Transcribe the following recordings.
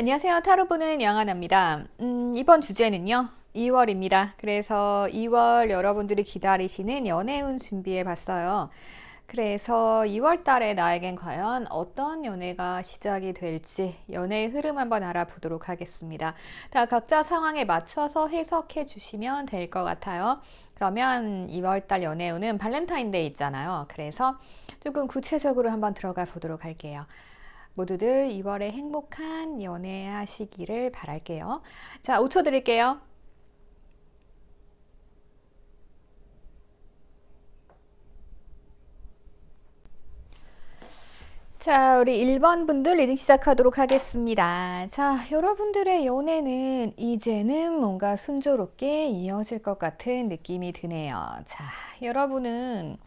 안녕하세요. 타로 보는 영하나입니다. 이번 주제는요. 2월입니다. 그래서 2월 여러분들이 기다리시는 연애운 준비해 봤어요. 그래서 2월 달에 나에겐 과연 어떤 연애가 시작이 될지 연애의 흐름 한번 알아보도록 하겠습니다. 다 각자 상황에 맞춰서 해석해 주시면 될 것 같아요. 그러면 2월 달 연애운은 발렌타인데이 있잖아요. 그래서 조금 구체적으로 한번 들어가 보도록 할게요. 모두들 2월에 행복한 연애하시기를 바랄게요. 자, 5초 드릴게요. 자, 우리 1번 분들 리딩 시작하도록 하겠습니다. 자, 여러분들의 연애는 이제는 뭔가 순조롭게 이어질 것 같은 느낌이 드네요. 자, 여러분은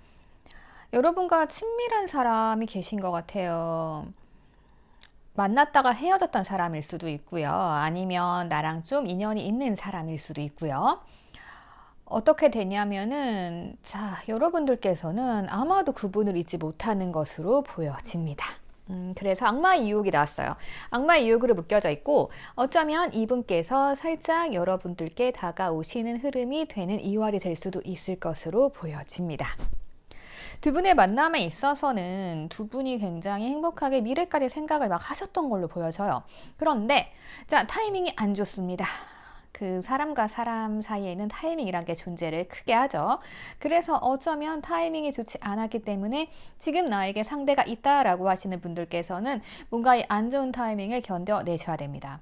여러분과 친밀한 사람이 계신 것 같아요. 만났다가 헤어졌던 사람일 수도 있고요. 아니면 나랑 좀 인연이 있는 사람일 수도 있고요. 어떻게 되냐면은, 자, 여러분들께서는 아마도 그분을 잊지 못하는 것으로 보여집니다. 그래서 악마의 유혹이 나왔어요. 악마의 유혹으로 묶여져 있고, 어쩌면 이분께서 살짝 여러분들께 다가오시는 흐름이 되는 2월이 될 수도 있을 것으로 보여집니다. 두 분의 만남에 있어서는 두 분이 굉장히 행복하게 미래까지 생각을 막 하셨던 걸로 보여져요. 그런데 자, 타이밍이 안 좋습니다. 그 사람과 사람 사이에는 타이밍이란 게 존재를 크게 하죠. 그래서 어쩌면 타이밍이 좋지 않았기 때문에 지금 나에게 상대가 있다라고 하시는 분들께서는 뭔가 이 안 좋은 타이밍을 견뎌내셔야 됩니다.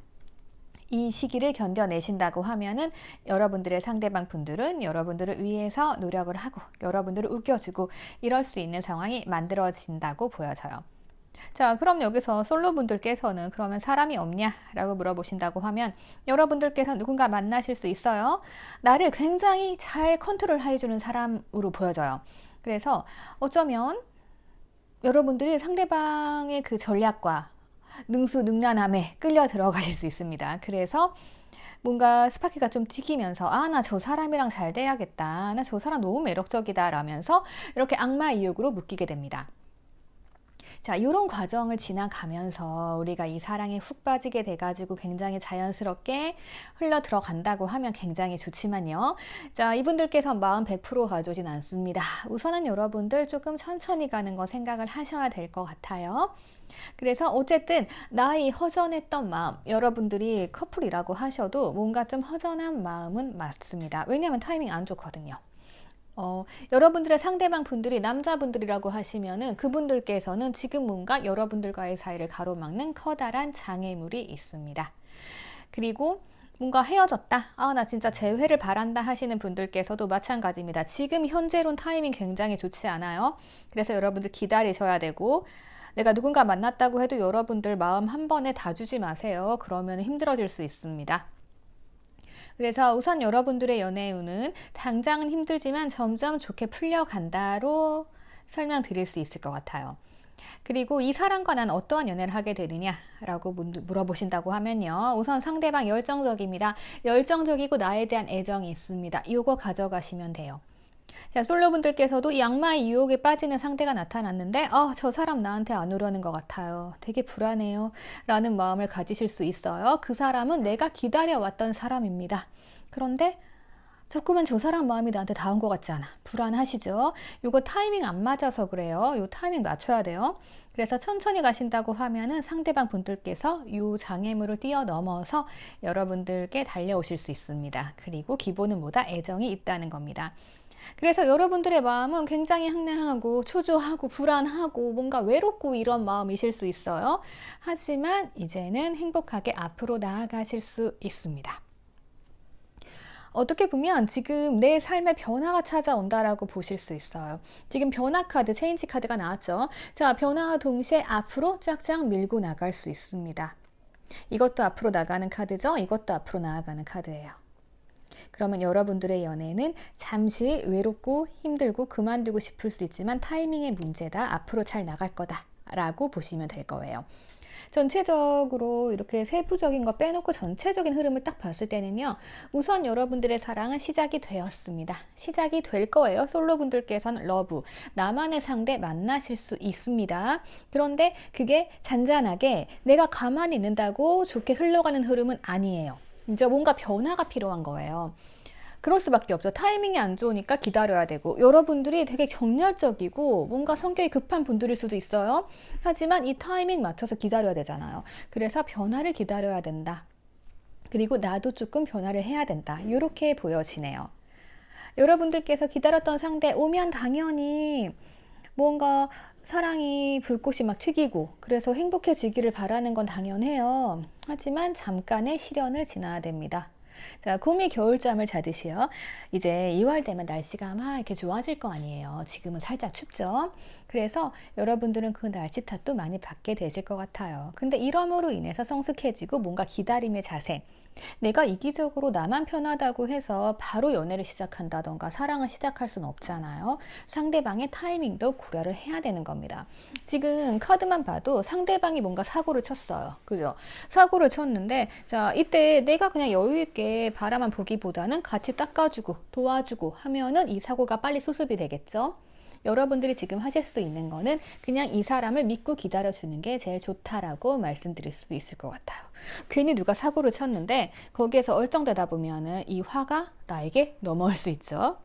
이 시기를 견뎌내신다고 하면은 여러분들의 상대방 분들은 여러분들을 위해서 노력을 하고 여러분들을 웃겨주고 이럴 수 있는 상황이 만들어진다고 보여져요. 자, 그럼 여기서 솔로 분들께서는 그러면 사람이 없냐? 라고 물어보신다고 하면 여러분들께서 누군가 만나실 수 있어요. 나를 굉장히 잘 컨트롤 해주는 사람으로 보여져요. 그래서 어쩌면 여러분들이 상대방의 그 전략과 능수능란함에 끌려 들어가실 수 있습니다. 그래서 뭔가 스파키가 좀 튀기면서 나 저 사람이랑 잘 돼야겠다. 나 저 사람 너무 매력적이다 라면서 이렇게 악마 이욕으로 묶이게 됩니다. 자, 이런 과정을 지나가면서 우리가 이 사랑에 훅 빠지게 돼가지고 굉장히 자연스럽게 흘러 들어간다고 하면 굉장히 좋지만요. 자, 이분들께서 마음 100% 가져오진 않습니다. 우선은 여러분들 조금 천천히 가는 거 생각을 하셔야 될 것 같아요. 그래서 어쨌든 나의 허전했던 마음, 여러분들이 커플이라고 하셔도 뭔가 좀 허전한 마음은 맞습니다. 왜냐하면 타이밍 안 좋거든요. 여러분들의 상대방 분들이 남자분들이라고 하시면은 그분들께서는 지금 뭔가 여러분들과의 사이를 가로막는 커다란 장애물이 있습니다. 그리고 뭔가 헤어졌다. 나 진짜 재회를 바란다 하시는 분들께서도 마찬가지입니다. 지금 현재론 타이밍 굉장히 좋지 않아요. 그래서 여러분들 기다리셔야 되고 내가 누군가 만났다고 해도 여러분들 마음 한 번에 다 주지 마세요. 그러면 힘들어질 수 있습니다. 그래서 우선 여러분들의 연애운은 당장은 힘들지만 점점 좋게 풀려간다로 설명드릴 수 있을 것 같아요. 그리고 이 사람과 난 어떠한 연애를 하게 되느냐라고 물어보신다고 하면요. 우선 상대방 열정적입니다. 열정적이고 나에 대한 애정이 있습니다. 이거 가져가시면 돼요. 자, 솔로분들께서도 이 악마의 유혹에 빠지는 상대가 나타났는데 저 사람 나한테 안 오려는 것 같아요. 되게 불안해요. 라는 마음을 가지실 수 있어요. 그 사람은 내가 기다려왔던 사람입니다. 그런데 자꾸만 저 사람 마음이 나한테 닿은 것 같지 않아. 불안하시죠? 요거 타이밍 안 맞아서 그래요. 요 타이밍 맞춰야 돼요. 그래서 천천히 가신다고 하면은 상대방 분들께서 요 장애물을 뛰어넘어서 여러분들께 달려오실 수 있습니다. 그리고 기본은 뭐다? 애정이 있다는 겁니다. 그래서 여러분들의 마음은 굉장히 항량하고 초조하고 불안하고 뭔가 외롭고 이런 마음이실 수 있어요. 하지만 이제는 행복하게 앞으로 나아가실 수 있습니다. 어떻게 보면 지금 내 삶에 변화가 찾아온다라고 보실 수 있어요. 지금 변화 카드, 체인지 카드가 나왔죠. 자, 변화와 동시에 앞으로 쫙쫙 밀고 나갈 수 있습니다. 이것도 앞으로 나가는 카드죠. 이것도 앞으로 나아가는 카드예요. 그러면 여러분들의 연애는 잠시 외롭고 힘들고 그만두고 싶을 수 있지만 타이밍의 문제다. 앞으로 잘 나갈 거다. 라고 보시면 될 거예요. 전체적으로 이렇게 세부적인 거 빼놓고 전체적인 흐름을 딱 봤을 때는요. 우선 여러분들의 사랑은 시작이 되었습니다. 시작이 될 거예요. 솔로분들께서는 러브, 나만의 상대 만나실 수 있습니다. 그런데 그게 잔잔하게 내가 가만히 있는다고 좋게 흘러가는 흐름은 아니에요. 이제 뭔가 변화가 필요한 거예요. 그럴 수밖에 없죠. 타이밍이 안 좋으니까 기다려야 되고, 여러분들이 되게 격렬적이고 뭔가 성격이 급한 분들일 수도 있어요. 하지만 이 타이밍 맞춰서 기다려야 되잖아요. 그래서 변화를 기다려야 된다. 그리고 나도 조금 변화를 해야 된다. 이렇게 보여지네요. 여러분들께서 기다렸던 상대 오면 당연히 뭔가 사랑이 불꽃이 막 튀기고 그래서 행복해지기를 바라는 건 당연해요. 하지만 잠깐의 시련을 지나야 됩니다. 자, 곰이 겨울잠을 자듯이요. 이제 2월 되면 날씨가 막 이렇게 좋아질 거 아니에요. 지금은 살짝 춥죠. 그래서 여러분들은 그 날씨 탓도 많이 받게 되실 것 같아요. 근데 이러므로 인해서 성숙해지고 뭔가 기다림의 자세, 내가 이기적으로 나만 편하다고 해서 바로 연애를 시작한다던가 사랑을 시작할 수는 없잖아요. 상대방의 타이밍도 고려를 해야 되는 겁니다. 지금 카드만 봐도 상대방이 뭔가 사고를 쳤어요. 그죠? 사고를 쳤는데, 자, 이때 내가 그냥 여유 있게 바라만 보기보다는 같이 닦아주고 도와주고 하면은 이 사고가 빨리 수습이 되겠죠? 여러분들이 지금 하실 수 있는 거는 그냥 이 사람을 믿고 기다려주는 게 제일 좋다라고 말씀드릴 수 있을 것 같아요. 괜히 누가 사고를 쳤는데 거기에서 얼쩡대다 보면은 이 화가 나에게 넘어올 수 있죠.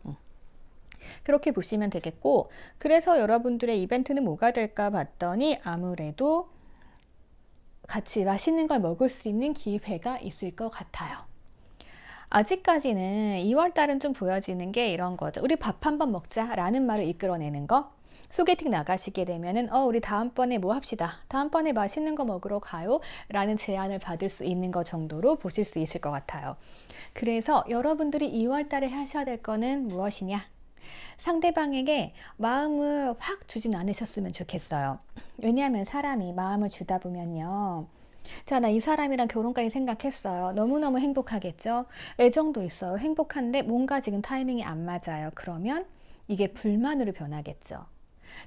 그렇게 보시면 되겠고, 그래서 여러분들의 이벤트는 뭐가 될까 봤더니 아무래도 같이 맛있는 걸 먹을 수 있는 기회가 있을 것 같아요. 아직까지는 2월달은 좀 보여지는 게 이런 거죠. 우리 밥 한번 먹자 라는 말을 이끌어내는 거. 소개팅 나가시게 되면은 우리 다음번에 뭐 합시다. 다음번에 맛있는 거 먹으러 가요. 라는 제안을 받을 수 있는 것 정도로 보실 수 있을 것 같아요. 그래서 여러분들이 2월달에 하셔야 될 거는 무엇이냐? 상대방에게 마음을 확 주진 않으셨으면 좋겠어요. 왜냐하면 사람이 마음을 주다 보면요. 자, 나 이 사람이랑 결혼까지 생각했어요. 너무너무 행복하겠죠? 애정도 있어요. 행복한데 뭔가 지금 타이밍이 안 맞아요. 그러면 이게 불만으로 변하겠죠.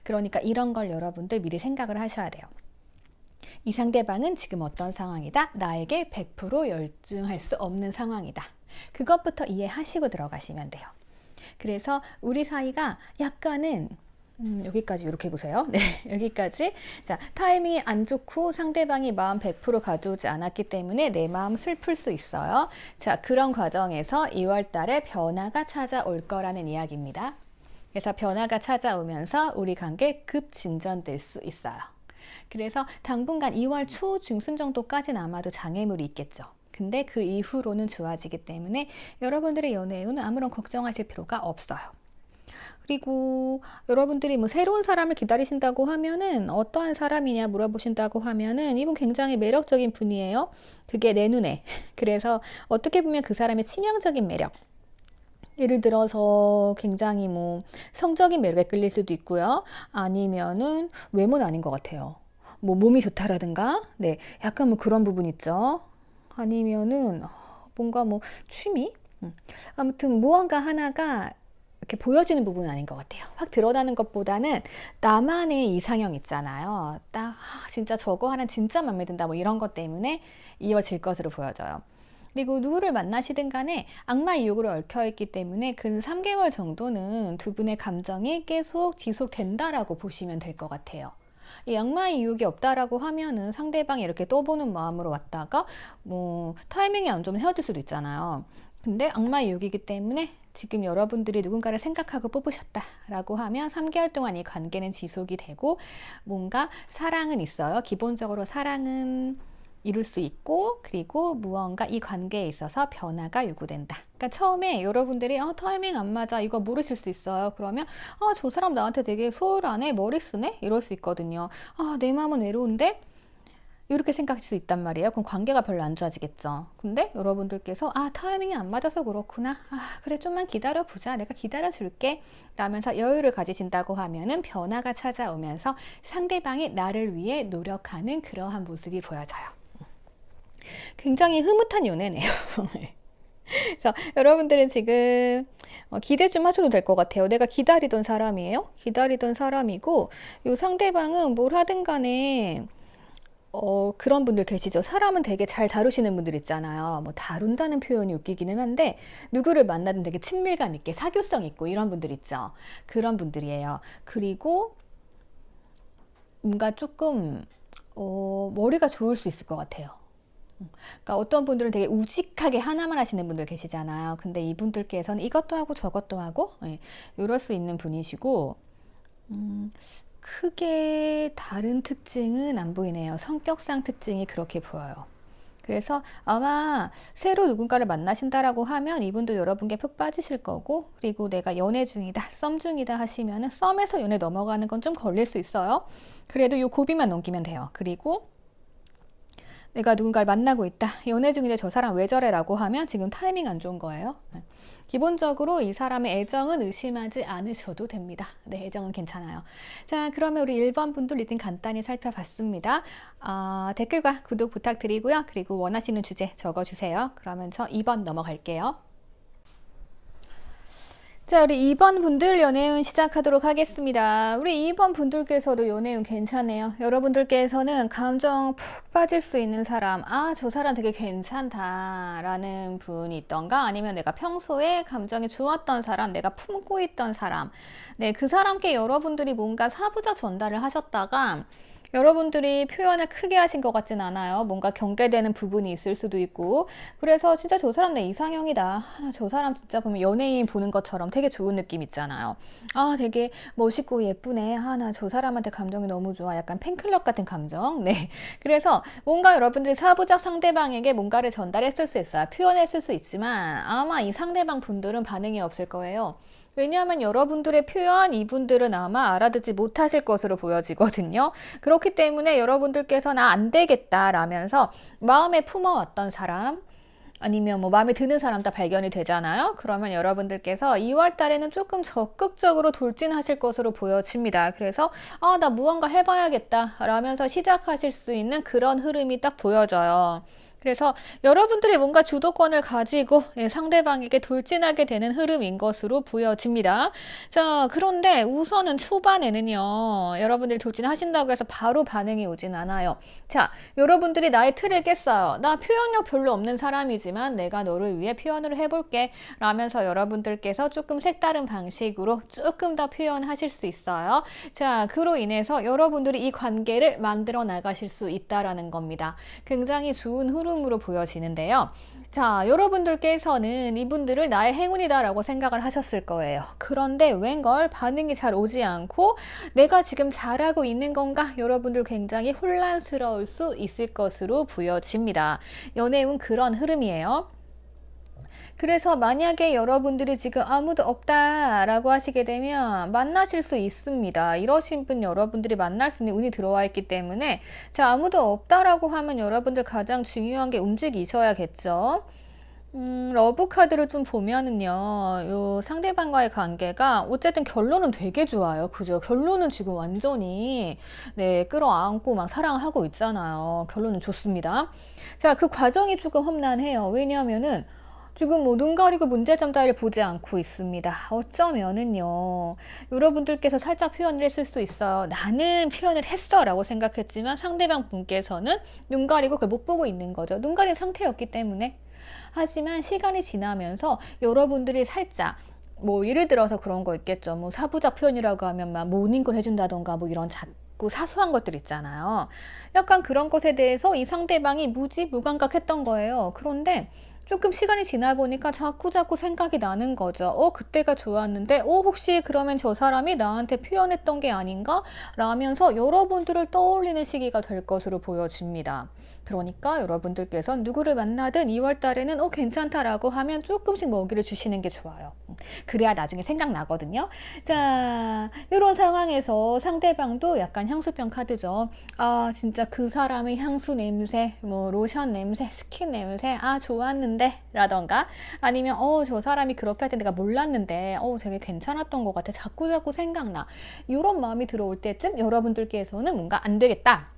그러니까 이런 걸 여러분들 미리 생각을 하셔야 돼요. 이 상대방은 지금 어떤 상황이다? 나에게 100% 열중할 수 없는 상황이다. 그것부터 이해하시고 들어가시면 돼요. 그래서 우리 사이가 약간은 여기까지 이렇게 보세요. 네, 여기까지. 자, 타이밍이 안 좋고 상대방이 마음 100% 가져오지 않았기 때문에 내 마음 슬플 수 있어요. 자, 그런 과정에서 2월 달에 변화가 찾아올 거라는 이야기입니다. 그래서 변화가 찾아오면서 우리 관계 급 진전될 수 있어요. 그래서 당분간 2월 초 중순 정도까지는 아마도 장애물이 있겠죠. 근데 그 이후로는 좋아지기 때문에 여러분들의 연애운은 아무런 걱정하실 필요가 없어요. 그리고 여러분들이 뭐 새로운 사람을 기다리신다고 하면은 어떠한 사람이냐 물어보신다고 하면은 이분 굉장히 매력적인 분이에요. 그게 내 눈에. 그래서 어떻게 보면 그 사람의 치명적인 매력. 예를 들어서 굉장히 뭐 성적인 매력에 끌릴 수도 있고요. 아니면은 외모는 아닌 것 같아요. 뭐 몸이 좋다라든가, 네, 약간 뭐 그런 부분 있죠. 아니면은 뭔가 뭐 취미? 아무튼 무언가 하나가 이렇게 보여지는 부분은 아닌 것 같아요. 확 드러나는 것보다는 나만의 이상형 있잖아요. 딱 진짜 저거 하나 진짜 마음에 든다 뭐 이런 것 때문에 이어질 것으로 보여져요. 그리고 누구를 만나시든 간에 악마의 유혹으로 얽혀있기 때문에 근 3개월 정도는 두 분의 감정이 계속 지속된다라고 보시면 될 것 같아요. 이 악마의 유혹이 없다라고 하면은 상대방이 이렇게 떠보는 마음으로 왔다가 뭐 타이밍이 안 좋으면 헤어질 수도 있잖아요. 근데 악마의 유혹이기 때문에 지금 여러분들이 누군가를 생각하고 뽑으셨다라고 하면 3개월 동안 이 관계는 지속이 되고 뭔가 사랑은 있어요. 기본적으로 사랑은 이룰 수 있고, 그리고 무언가 이 관계에 있어서 변화가 요구된다. 그러니까 처음에 여러분들이 타이밍 안 맞아 이거 모르실 수 있어요. 그러면 저 사람 나한테 되게 소홀하네, 머리 쓰네 이럴 수 있거든요. 내 마음은 외로운데 이렇게 생각할 수 있단 말이에요. 그럼 관계가 별로 안 좋아지겠죠. 근데 여러분들께서 타이밍이 안 맞아서 그렇구나. 그래 좀만 기다려보자. 내가 기다려줄게. 라면서 여유를 가지신다고 하면은 변화가 찾아오면서 상대방이 나를 위해 노력하는 그러한 모습이 보여져요. 굉장히 흐뭇한 연애네요. 그래서 여러분들은 지금 기대 좀 하셔도 될 것 같아요. 내가 기다리던 사람이에요. 기다리던 사람이고 이 상대방은 뭘 하든 간에 그런 분들 계시죠. 사람은 되게 잘 다루시는 분들 있잖아요. 뭐 다룬다는 표현이 웃기기는 한데 누구를 만나든 되게 친밀감 있게 사교성 있고 이런 분들 있죠. 그런 분들이에요. 그리고 뭔가 조금 머리가 좋을 수 있을 것 같아요. 그러니까 어떤 분들은 되게 우직하게 하나만 하시는 분들 계시잖아요. 근데 이분들께서는 이것도 하고 저것도 하고 이럴 수 있는 분이시고 음, 크게 다른 특징은 안 보이네요. 성격상 특징이 그렇게 보여요. 그래서 아마 새로 누군가를 만나신다라고 하면 이분도 여러분께 푹 빠지실 거고, 그리고 내가 연애 중이다, 썸 중이다 하시면은 썸에서 연애 넘어가는 건 좀 걸릴 수 있어요. 그래도 요 고비만 넘기면 돼요. 그리고 내가 누군가를 만나고 있다, 연애 중인데 저 사람 왜 저래라고 하면 지금 타이밍 안 좋은 거예요. 기본적으로 이 사람의 애정은 의심하지 않으셔도 됩니다. 네, 애정은 괜찮아요. 자, 그러면 우리 1번 분들 리딩 간단히 살펴봤습니다. 댓글과 구독 부탁드리고요. 그리고 원하시는 주제 적어주세요. 그러면 저 2번 넘어갈게요. 자, 우리 2번 분들 연애운 시작하도록 하겠습니다. 우리 2번 분들께서도 연애운 괜찮네요. 여러분들께서는 감정 푹 빠질 수 있는 사람, 저 사람 되게 괜찮다라는 분이 있던가, 아니면 내가 평소에 감정이 좋았던 사람, 내가 품고 있던 사람, 네, 그 사람께 여러분들이 뭔가 사부작 전달을 하셨다가 여러분들이 표현을 크게 하신 것 같진 않아요. 뭔가 경계되는 부분이 있을 수도 있고, 그래서 진짜 저 사람 내 이상형이다, 저 사람 진짜 보면 연예인 보는 것처럼 되게 좋은 느낌 있잖아요. 되게 멋있고 예쁘네, 나 저 사람한테 감정이 너무 좋아, 약간 팬클럽 같은 감정. 네, 그래서 뭔가 여러분들이 사부작 상대방에게 뭔가를 전달했을 수 있어요. 표현했을 수 있지만 아마 이 상대방 분들은 반응이 없을 거예요. 왜냐하면 여러분들의 표현 이분들은 아마 알아듣지 못하실 것으로 보여지거든요. 그렇기 때문에 여러분들께서 나 안 되겠다 라면서 마음에 품어왔던 사람, 아니면 뭐 마음에 드는 사람 다 발견이 되잖아요. 그러면 여러분들께서 2월 달에는 조금 적극적으로 돌진하실 것으로 보여집니다. 그래서 나 무언가 해봐야겠다 라면서 시작하실 수 있는 그런 흐름이 딱 보여져요. 그래서 여러분들이 뭔가 주도권을 가지고 상대방에게 돌진하게 되는 흐름인 것으로 보여집니다. 자, 그런데 우선은 초반에는요, 여러분들이 돌진하신다고 해서 바로 반응이 오진 않아요. 자, 여러분들이 나의 틀을 깼어요. 나 표현력 별로 없는 사람이지만 내가 너를 위해 표현을 해볼게 라면서 여러분들께서 조금 색다른 방식으로 조금 더 표현하실 수 있어요. 자, 그로 인해서 여러분들이 이 관계를 만들어 나가실 수 있다라는 겁니다. 굉장히 좋은 흐름으로 보여지는데요. 자, 여러분들께서는 이분들을 나의 행운이다라고 생각을 하셨을 거예요. 그런데 웬걸 반응이 잘 오지 않고 내가 지금 잘하고 있는 건가? 여러분들 굉장히 혼란스러울 수 있을 것으로 보여집니다. 연애운 그런 흐름이에요. 그래서 만약에 여러분들이 지금 아무도 없다라고 하시게 되면 만나실 수 있습니다. 이러신 분 여러분들이 만날 수 있는 운이 들어와 있기 때문에, 자, 아무도 없다라고 하면 여러분들 가장 중요한 게 움직이셔야겠죠. 러브 카드를 좀 보면은요, 요 상대방과의 관계가 어쨌든 결론은 되게 좋아요. 그죠? 결론은 지금 완전히, 네, 끌어안고 막 사랑하고 있잖아요. 결론은 좋습니다. 자, 그 과정이 조금 험난해요. 왜냐하면은 지금 뭐 눈 가리고 문제점 따위를 보지 않고 있습니다. 어쩌면은요, 여러분들께서 살짝 표현을 했을 수 있어요. 나는 표현을 했어 라고 생각했지만 상대방 분께서는 눈 가리고 그걸 못 보고 있는 거죠. 눈 가린 상태였기 때문에. 하지만 시간이 지나면서 여러분들이 살짝 뭐 예를 들어서 그런 거 있겠죠. 뭐 사부작 표현이라고 하면 막 모닝콜 해준다던가 뭐 이런 작고 사소한 것들 있잖아요. 약간 그런 것에 대해서 이 상대방이 무지무감각했던 거예요. 그런데 조금 시간이 지나 보니까 자꾸자꾸 생각이 나는 거죠. 그때가 좋았는데, 혹시 그러면 저 사람이 나한테 표현했던 게 아닌가? 라면서 여러분들을 떠올리는 시기가 될 것으로 보여집니다. 그러니까 여러분들께서 누구를 만나든 2월 달에는 괜찮다라고 하면 조금씩 먹이를 주시는 게 좋아요. 그래야 나중에 생각나거든요. 자, 이런 상황에서 상대방도 약간 향수병 카드죠. 진짜 그 사람의 향수 냄새, 뭐 로션 냄새, 스킨 냄새, 좋았는데 라던가, 아니면 저 사람이 그렇게 할 때 내가 몰랐는데 되게 괜찮았던 것 같아, 자꾸자꾸 생각나, 이런 마음이 들어올 때쯤 여러분들께서는 뭔가 안 되겠다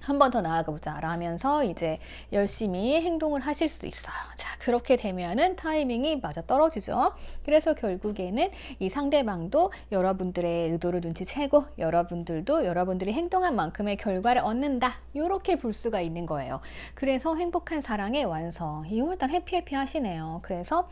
한 번 더 나아가보자 라면서 이제 열심히 행동을 하실 수 있어요. 자, 그렇게 되면은 타이밍이 맞아 떨어지죠. 그래서 결국에는 이 상대방도 여러분들의 의도를 눈치채고 여러분들도 여러분들이 행동한 만큼의 결과를 얻는다. 이렇게 볼 수가 있는 거예요. 그래서 행복한 사랑의 완성. 2월달 해피해피 하시네요. 그래서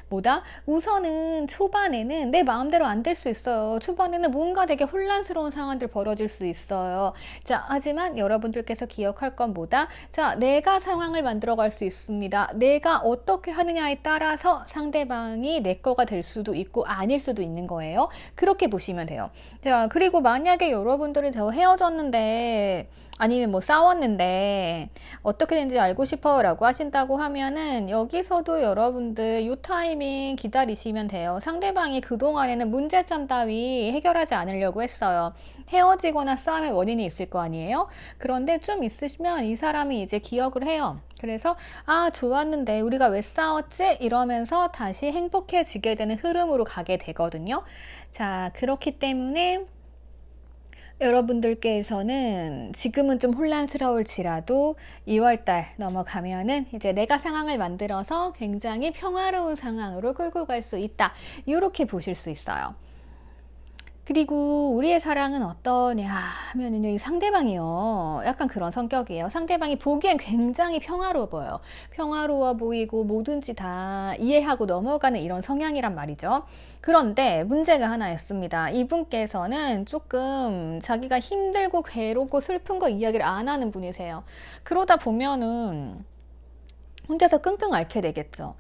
뭐다? 우선은 초반에는 내 마음대로 안 될 수 있어요. 초반에는 뭔가 되게 혼란스러운 상황들 벌어질 수 있어요. 자, 하지만 여러분들께서 기억할 건 뭐다? 자, 내가 상황을 만들어 갈 수 있습니다. 내가 어떻게 하느냐에 따라서 상대방이 내 거가 될 수도 있고 아닐 수도 있는 거예요. 그렇게 보시면 돼요. 자, 그리고 만약에 여러분들이 더 헤어졌는데 아니면 뭐 싸웠는데 어떻게 되는지 알고 싶어 라고 하신다고 하면은 여기서도 여러분들 요 타이밍 기다리시면 돼요. 상대방이 그동안에는 문제점 따위 해결하지 않으려고 했어요. 헤어지거나 싸움의 원인이 있을 거 아니에요? 그런데 좀 있으시면 이 사람이 이제 기억을 해요. 그래서 아, 좋았는데 우리가 왜 싸웠지? 이러면서 다시 행복해지게 되는 흐름으로 가게 되거든요. 자, 그렇기 때문에 여러분들께서는 지금은 좀 혼란스러울지라도 2월달 넘어가면은 이제 내가 상황을 만들어서 굉장히 평화로운 상황으로 끌고 갈 수 있다. 이렇게 보실 수 있어요. 그리고 우리의 사랑은 어떠냐 하면은요, 이 상대방이요. 약간 그런 성격이에요. 상대방이 보기엔 굉장히 평화로워 보여요. 평화로워 보이고 뭐든지 다 이해하고 넘어가는 이런 성향이란 말이죠. 그런데 문제가 하나 있습니다. 이분께서는 조금 자기가 힘들고 괴롭고 슬픈 거 이야기를 안 하는 분이세요. 그러다 보면은 혼자서 끙끙 앓게 되겠죠.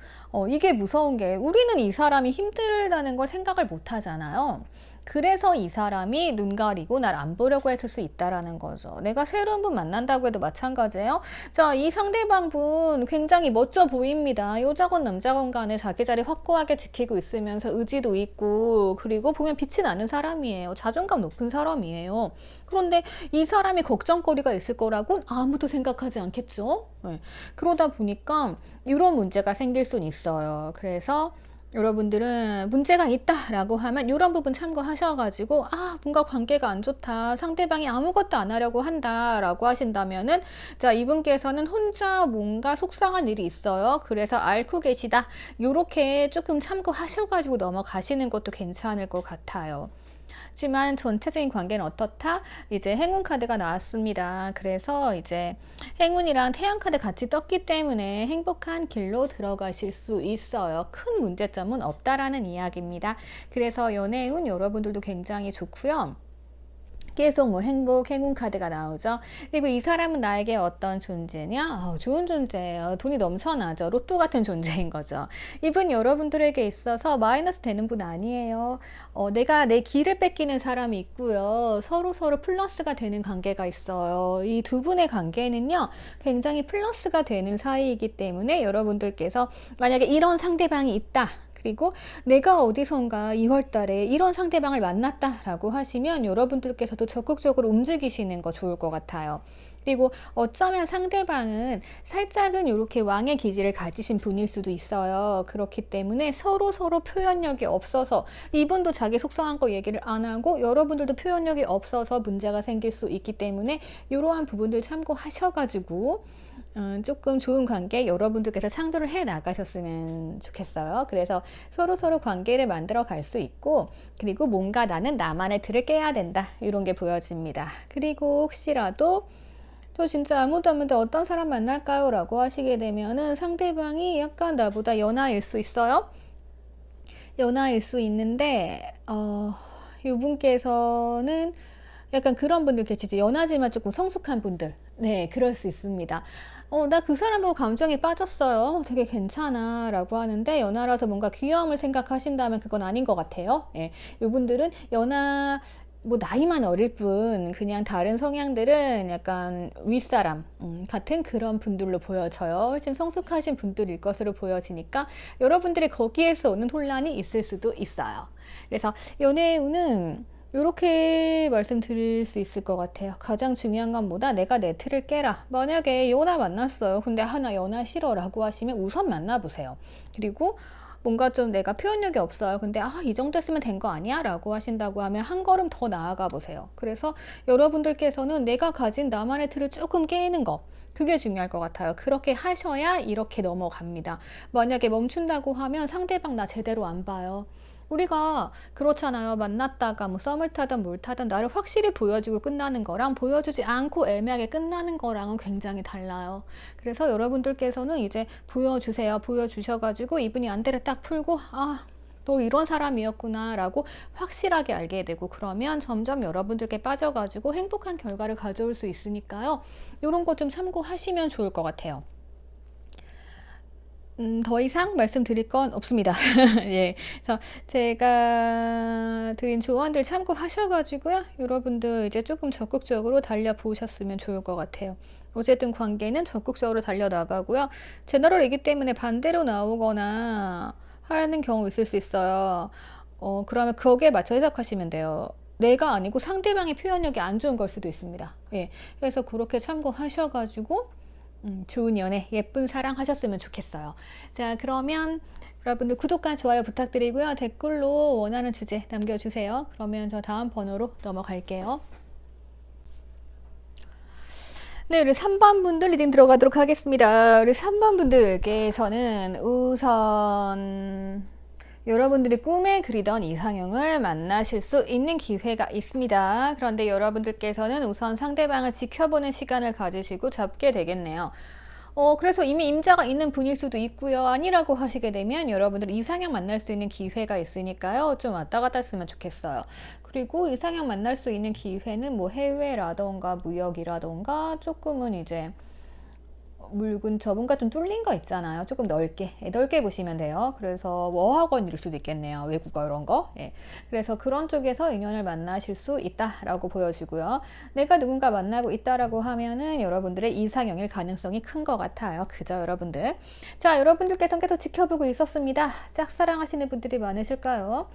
이게 무서운 게 우리는 이 사람이 힘들다는 걸 생각을 못 하잖아요. 그래서 이 사람이 눈 가리고 날 안 보려고 했을 수 있다라는 거죠. 내가 새로운 분 만난다고 해도 마찬가지예요. 자, 이 상대방 분 굉장히 멋져 보입니다. 여자건 남자건 간에 자기 자리 확고하게 지키고 있으면서 의지도 있고, 그리고 보면 빛이 나는 사람이에요. 자존감 높은 사람이에요. 그런데 이 사람이 걱정거리가 있을 거라고는 아무도 생각하지 않겠죠. 네. 그러다 보니까 이런 문제가 생길 수는 있어요. 그래서 여러분들은 문제가 있다라고 하면 이런 부분 참고하셔가지고 아, 뭔가 관계가 안 좋다, 상대방이 아무것도 안 하려고 한다라고 하신다면은 자, 이분께서는 혼자 뭔가 속상한 일이 있어요. 그래서 앓고 계시다. 요렇게 조금 참고하셔가지고 넘어가시는 것도 괜찮을 것 같아요. 하지만 전체적인 관계는 어떻다? 이제 행운 카드가 나왔습니다. 그래서 이제 행운이랑 태양 카드 같이 떴기 때문에 행복한 길로 들어가실 수 있어요. 큰 문제점은 없다라는 이야기입니다. 그래서 연애운 여러분들도 굉장히 좋고요. 계속 뭐 행복, 행운 카드가 나오죠. 그리고 이 사람은 나에게 어떤 존재냐? 좋은 존재예요. 돈이 넘쳐나죠. 로또 같은 존재인 거죠. 이분 여러분들에게 있어서 마이너스 되는 분 아니에요. 내가 내 길을 뺏기는 사람이 있고요. 서로 플러스가 되는 관계가 있어요. 이 두 분의 관계는요, 굉장히 플러스가 되는 사이이기 때문에 여러분들께서 만약에 이런 상대방이 있다. 그리고 내가 어디선가 2월 달에 이런 상대방을 만났다라고 하시면 여러분들께서도 적극적으로 움직이시는 거 좋을 것 같아요. 그리고 어쩌면 상대방은 살짝은 이렇게 왕의 기질을 가지신 분일 수도 있어요. 그렇기 때문에 서로 표현력이 없어서 이분도 자기 속상한 거 얘기를 안 하고 여러분들도 표현력이 없어서 문제가 생길 수 있기 때문에 이러한 부분들 참고하셔가지고 조금 좋은 관계 여러분들께서 창조를 해 나가셨으면 좋겠어요. 그래서 서로 관계를 만들어 갈 수 있고, 그리고 뭔가 나는 나만의 틀을 깨야 된다, 이런 게 보여집니다. 그리고 혹시라도 저 진짜 아무도 없는데 어떤 사람 만날까요? 라고 하시게 되면은 상대방이 약간 나보다 연하일 수 있어요. 연하일 수 있는데 이분께서는 약간 그런 분들 계시죠. 연하지만 조금 성숙한 분들. 네, 그럴 수 있습니다. 나 그 사람하고 감정에 빠졌어요. 되게 괜찮아. 라고 하는데, 연하라서 뭔가 귀여움을 생각하신다면 그건 아닌 것 같아요. 예. 이분들은 연하, 뭐, 나이만 어릴 뿐, 그냥 다른 성향들은 약간 윗사람, 같은 그런 분들로 보여져요. 훨씬 성숙하신 분들일 것으로 보여지니까, 여러분들이 거기에서 오는 혼란이 있을 수도 있어요. 그래서 연애의 운은 이렇게 말씀드릴 수 있을 것 같아요. 가장 중요한 건 뭐다? 내가 내 틀을 깨라. 만약에 연하 만났어요. 근데 나 연하 싫어 라고 하시면 우선 만나보세요. 그리고 뭔가 좀 내가 표현력이 없어요. 근데 이 정도 했으면 된 거 아니야? 라고 하신다고 하면 한 걸음 더 나아가 보세요. 그래서 여러분들께서는 내가 가진 나만의 틀을 조금 깨는 거, 그게 중요할 것 같아요. 그렇게 하셔야 이렇게 넘어갑니다. 만약에 멈춘다고 하면 상대방 나 제대로 안 봐요. 우리가 그렇잖아요. 만났다가 뭐 썸을 타든 뭘 타든 나를 확실히 보여주고 끝나는 거랑 보여주지 않고 애매하게 끝나는 거랑은 굉장히 달라요. 그래서 여러분들께서는 이제 보여주세요. 보여주셔가지고 이분이 안대를 딱 풀고 너 이런 사람이었구나 라고 확실하게 알게 되고, 그러면 점점 여러분들께 빠져가지고 행복한 결과를 가져올 수 있으니까요. 이런 거 좀 참고하시면 좋을 것 같아요. 더 이상 말씀드릴 건 없습니다. 예. 그래서 제가 드린 조언들 참고하셔가지고요. 여러분들 이제 조금 적극적으로 달려보셨으면 좋을 것 같아요. 어쨌든 관계는 적극적으로 달려나가고요. 제너럴이기 때문에 반대로 나오거나 하는 경우 있을 수 있어요. 그러면 거기에 맞춰 해석하시면 돼요. 내가 아니고 상대방의 표현력이 안 좋은 걸 수도 있습니다. 예. 그래서 그렇게 참고하셔가지고 좋은 연애, 예쁜 사랑 하셨으면 좋겠어요. 자, 그러면 여러분들 구독과 좋아요 부탁드리고요. 댓글로 원하는 주제 남겨주세요. 그러면 저 다음 번호로 넘어갈게요. 네, 우리 3번 분들 리딩 들어가도록 하겠습니다. 우리 3번 분들께서는 우선 여러분들이 꿈에 그리던 이상형을 만나실 수 있는 기회가 있습니다. 그런데 여러분들께서는 우선 상대방을 지켜보는 시간을 가지시고 잡게 되겠네요. 그래서 이미 임자가 있는 분일 수도 있고요. 아니라고 하시게 되면 여러분들 이상형 만날 수 있는 기회가 있으니까요. 좀 왔다 갔다 했으면 좋겠어요. 그리고 이상형 만날 수 있는 기회는 뭐 해외라던가 무역이라던가 조금은 이제 물군 저분과 좀 뚫린 거 있잖아요. 조금 넓게 보시면 돼요. 그래서 어학원일 수도 있겠네요. 외국어 이런 거. 예. 그래서 그런 쪽에서 인연을 만나실 수 있다라고 보여지고요. 내가 누군가 만나고 있다라고 하면은 여러분들의 이상형일 가능성이 큰 것 같아요. 그죠, 여러분들? 자, 여러분들께서 계속 지켜보고 있었습니다. 짝사랑하시는 분들이 많으실까요?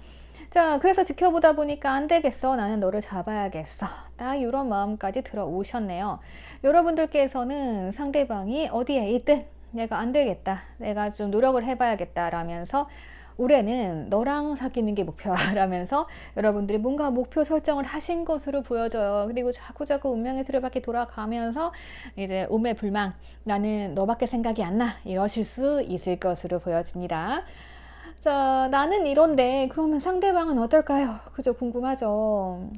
자, 그래서 지켜보다 보니까 안 되겠어. 나는 너를 잡아야겠어. 딱 이런 마음까지 들어오셨네요. 여러분들께서는 상대방이 어디에 있든 내가 안 되겠다. 내가 좀 노력을 해봐야겠다. 라면서 올해는 너랑 사귀는 게 목표야. 라면서 여러분들이 뭔가 목표 설정을 하신 것으로 보여져요. 그리고 자꾸자꾸 운명의 수레바퀴 돌아가면서 이제 오매불망, 나는 너밖에 생각이 안 나. 이러실 수 있을 것으로 보여집니다. 자, 나는 이런데 그러면 상대방은 어떨까요? 그죠? 궁금하죠?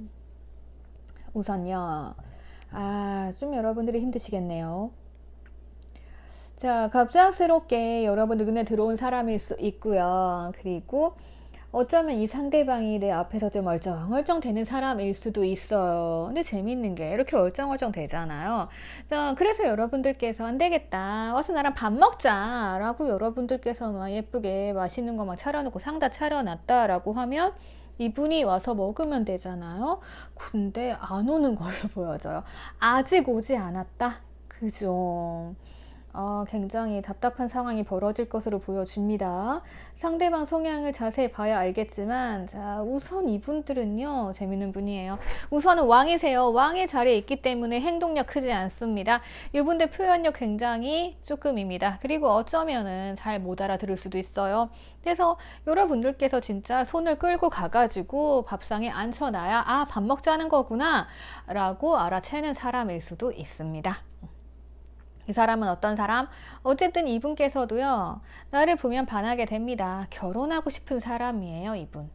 우선요. 좀 여러분들이 힘드시겠네요. 자, 갑작스럽게 여러분들 눈에 들어온 사람일 수 있고요. 그리고 어쩌면 이 상대방이 내 앞에서 좀 얼쩡얼쩡 되는 사람일 수도 있어요. 근데 재밌는 게 이렇게 얼쩡얼쩡 되잖아요. 자, 그래서 여러분들께서 안 되겠다. 와서 나랑 밥 먹자. 라고 여러분들께서 막 예쁘게 맛있는 거 막 차려놓고 상 다 차려놨다라고 하면 이분이 와서 먹으면 되잖아요. 근데 안 오는 걸로 보여져요. 아직 오지 않았다. 그죠? 굉장히 답답한 상황이 벌어질 것으로 보여집니다. 상대방 성향을 자세히 봐야 알겠지만, 자, 우선 이분들은요, 재밌는 분이에요. 우선은 왕이세요. 왕의 자리에 있기 때문에 행동력 크지 않습니다. 이분들 표현력 굉장히 조금입니다. 그리고 어쩌면은 잘 못 알아들을 수도 있어요. 그래서 여러분들께서 진짜 손을 끌고 가가지고 밥상에 앉혀놔야, 밥 먹자는 거구나, 라고 알아채는 사람일 수도 있습니다. 이 사람은 어떤 사람? 어쨌든 이분께서도요, 나를 보면 반하게 됩니다. 결혼하고 싶은 사람이에요, 이분.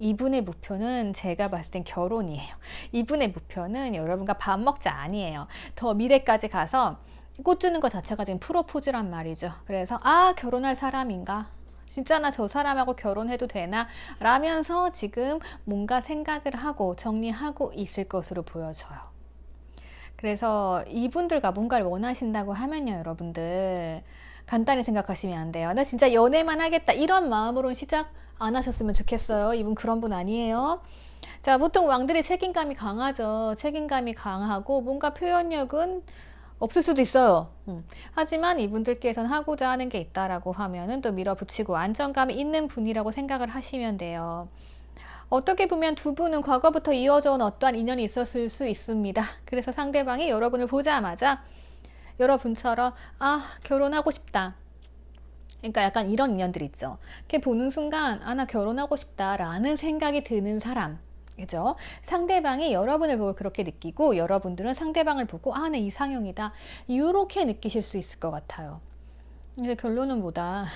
이분의 목표는 제가 봤을 땐 결혼이에요. 이분의 목표는 여러분과 밥 먹자 아니에요. 더 미래까지 가서 꽃 주는 것 자체가 지금 프로포즈란 말이죠. 그래서 결혼할 사람인가? 진짜 나 저 사람하고 결혼해도 되나? 라면서 지금 뭔가 생각을 하고 정리하고 있을 것으로 보여져요. 그래서 이분들과 뭔가를 원하신다고 하면요, 여러분들 간단히 생각하시면 안 돼요. 나 진짜 연애만 하겠다 이런 마음으로 시작 안 하셨으면 좋겠어요. 이분 그런 분 아니에요. 자, 보통 왕들이 책임감이 강하죠. 책임감이 강하고 뭔가 표현력은 없을 수도 있어요. 하지만 이분들께서는 하고자 하는 게 있다라고 하면은 또 밀어붙이고 안정감이 있는 분이라고 생각을 하시면 돼요. 어떻게 보면 두 분은 과거부터 이어져 온 어떠한 인연이 있었을 수 있습니다. 그래서 상대방이 여러분을 보자마자 여러분처럼 결혼하고 싶다. 그러니까 약간 이런 인연들 있죠. 이렇게 보는 순간, 아, 나 결혼하고 싶다라는 생각이 드는 사람. 그죠? 상대방이 여러분을 보고 그렇게 느끼고, 여러분들은 상대방을 보고, 아, 내 이상형이다. 이렇게 느끼실 수 있을 것 같아요. 근데 결론은 뭐다?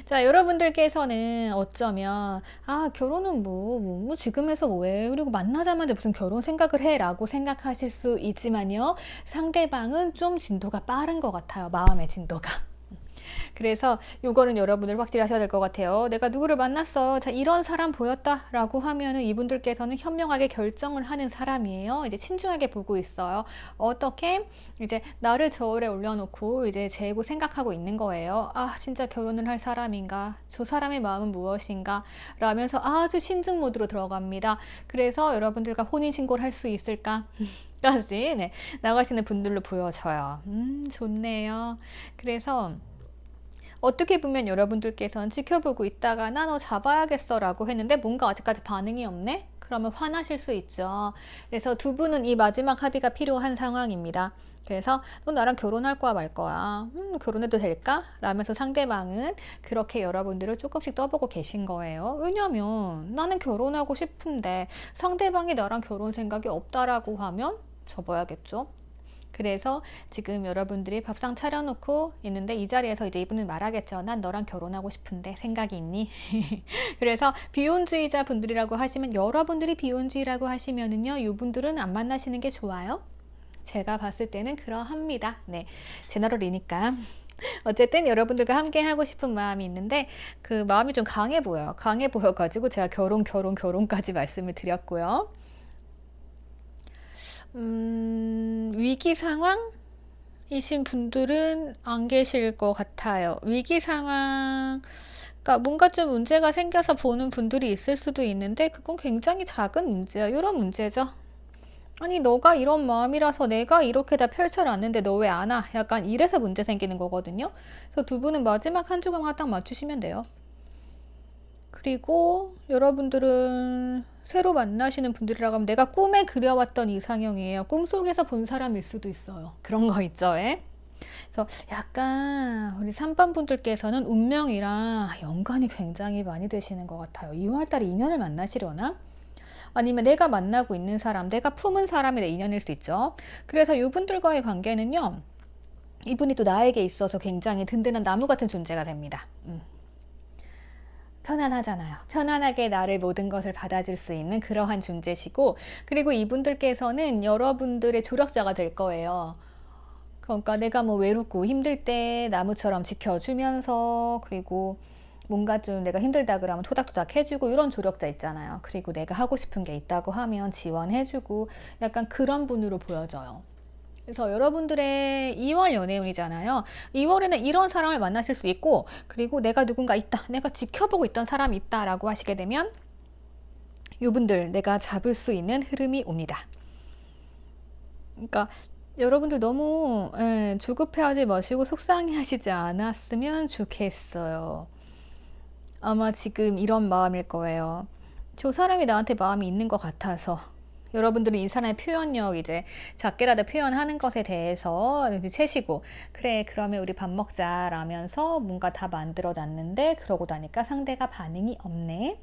자, 여러분들께서는 어쩌면, 아, 결혼은 뭐 지금 해서 뭐해? 그리고 만나자마자 무슨 결혼 생각을 해? 라고 생각하실 수 있지만요. 상대방은 좀 진도가 빠른 것 같아요. 마음의 진도가. 그래서 요거는 여러분들 확실히 하셔야 될 것 같아요. 내가 누구를 만났어. 자, 이런 사람 보였다라고 하면은 이분들께서는 현명하게 결정을 하는 사람이에요. 이제 신중하게 보고 있어요. 어떻게 이제 나를 저울에 올려놓고 이제 재고 생각하고 있는 거예요. 아, 진짜 결혼을 할 사람인가? 저 사람의 마음은 무엇인가? 라면서 아주 신중 모드로 들어갑니다. 그래서 여러분들과 혼인신고를 할 수 있을까? 까지 네, 나가시는 분들로 보여져요. 좋네요. 그래서 어떻게 보면 여러분들께서는 지켜보고 있다가 나 너 잡아야겠어 라고 했는데 뭔가 아직까지 반응이 없네? 그러면 화나실 수 있죠. 그래서 두 분은 이 마지막 합의가 필요한 상황입니다. 그래서 너 나랑 결혼할 거야 말 거야? 결혼해도 될까? 라면서 상대방은 그렇게 여러분들을 조금씩 떠보고 계신 거예요. 왜냐면 나는 결혼하고 싶은데 상대방이 나랑 결혼 생각이 없다라고 하면 접어야겠죠. 그래서 지금 여러분들이 밥상 차려놓고 있는데 이 자리에서 이제 이분은 말하겠죠. 난 너랑 결혼하고 싶은데 생각이 있니? 그래서 비혼주의자 분들이라고 하시면 여러분들이 비혼주의라고 하시면은요. 이분들은 안 만나시는 게 좋아요. 제가 봤을 때는 그러합니다. 네, 제너럴이니까. 어쨌든 여러분들과 함께 하고 싶은 마음이 있는데 그 마음이 좀 강해 보여요. 강해 보여가지고 제가 결혼까지 말씀을 드렸고요. 위기 상황이신 분들은 안 계실 것 같아요. 위기 상황, 그러니까 뭔가 좀 문제가 생겨서 보는 분들이 있을 수도 있는데 그건 굉장히 작은 문제야. 이런 문제죠. 아니, 너가 이런 마음이라서 내가 이렇게 다 펼쳐놨는데 너 왜 안 와? 약간 이래서 문제 생기는 거거든요. 그래서 두 분은 마지막 한 조각만 딱 맞추시면 돼요. 그리고 여러분들은 새로 만나시는 분들이라고 하면 내가 꿈에 그려왔던 이상형이에요. 꿈속에서 본 사람일 수도 있어요. 그런 거 있죠. 예? 그래서 약간 우리 3번 분들께서는 운명이랑 연관이 굉장히 많이 되시는 것 같아요. 2월달에 인연을 만나시려나? 아니면 내가 만나고 있는 사람, 내가 품은 사람이 내 인연일 수 있죠. 그래서 이분들과의 관계는요. 이분이 또 나에게 있어서 굉장히 든든한 나무 같은 존재가 됩니다. 편안하잖아요. 편안하게 나를 모든 것을 받아줄 수 있는 그러한 존재시고, 그리고 이분들께서는 여러분들의 조력자가 될 거예요. 그러니까 내가 뭐 외롭고 힘들 때 나무처럼 지켜주면서, 그리고 뭔가 좀 내가 힘들다 그러면 토닥토닥 해주고 이런 조력자 있잖아요. 그리고 내가 하고 싶은 게 있다고 하면 지원해주고 약간 그런 분으로 보여져요. 그래서 여러분들의 2월 연애운이잖아요. 2월에는 이런 사람을 만나실 수 있고, 그리고 내가 누군가 있다, 내가 지켜보고 있던 사람이 있다라고 하시게 되면 이분들 내가 잡을 수 있는 흐름이 옵니다. 그러니까 여러분들 너무 조급해하지 마시고 속상해하시지 않았으면 좋겠어요. 아마 지금 이런 마음일 거예요. 저 사람이 나한테 마음이 있는 것 같아서. 여러분들은 이 사람의 표현력 이제 작게라도 표현하는 것에 대해서 이제 채시고, 그래 그러면 우리 밥 먹자 라면서 뭔가 다 만들어 놨는데 그러고 나니까 상대가 반응이 없네.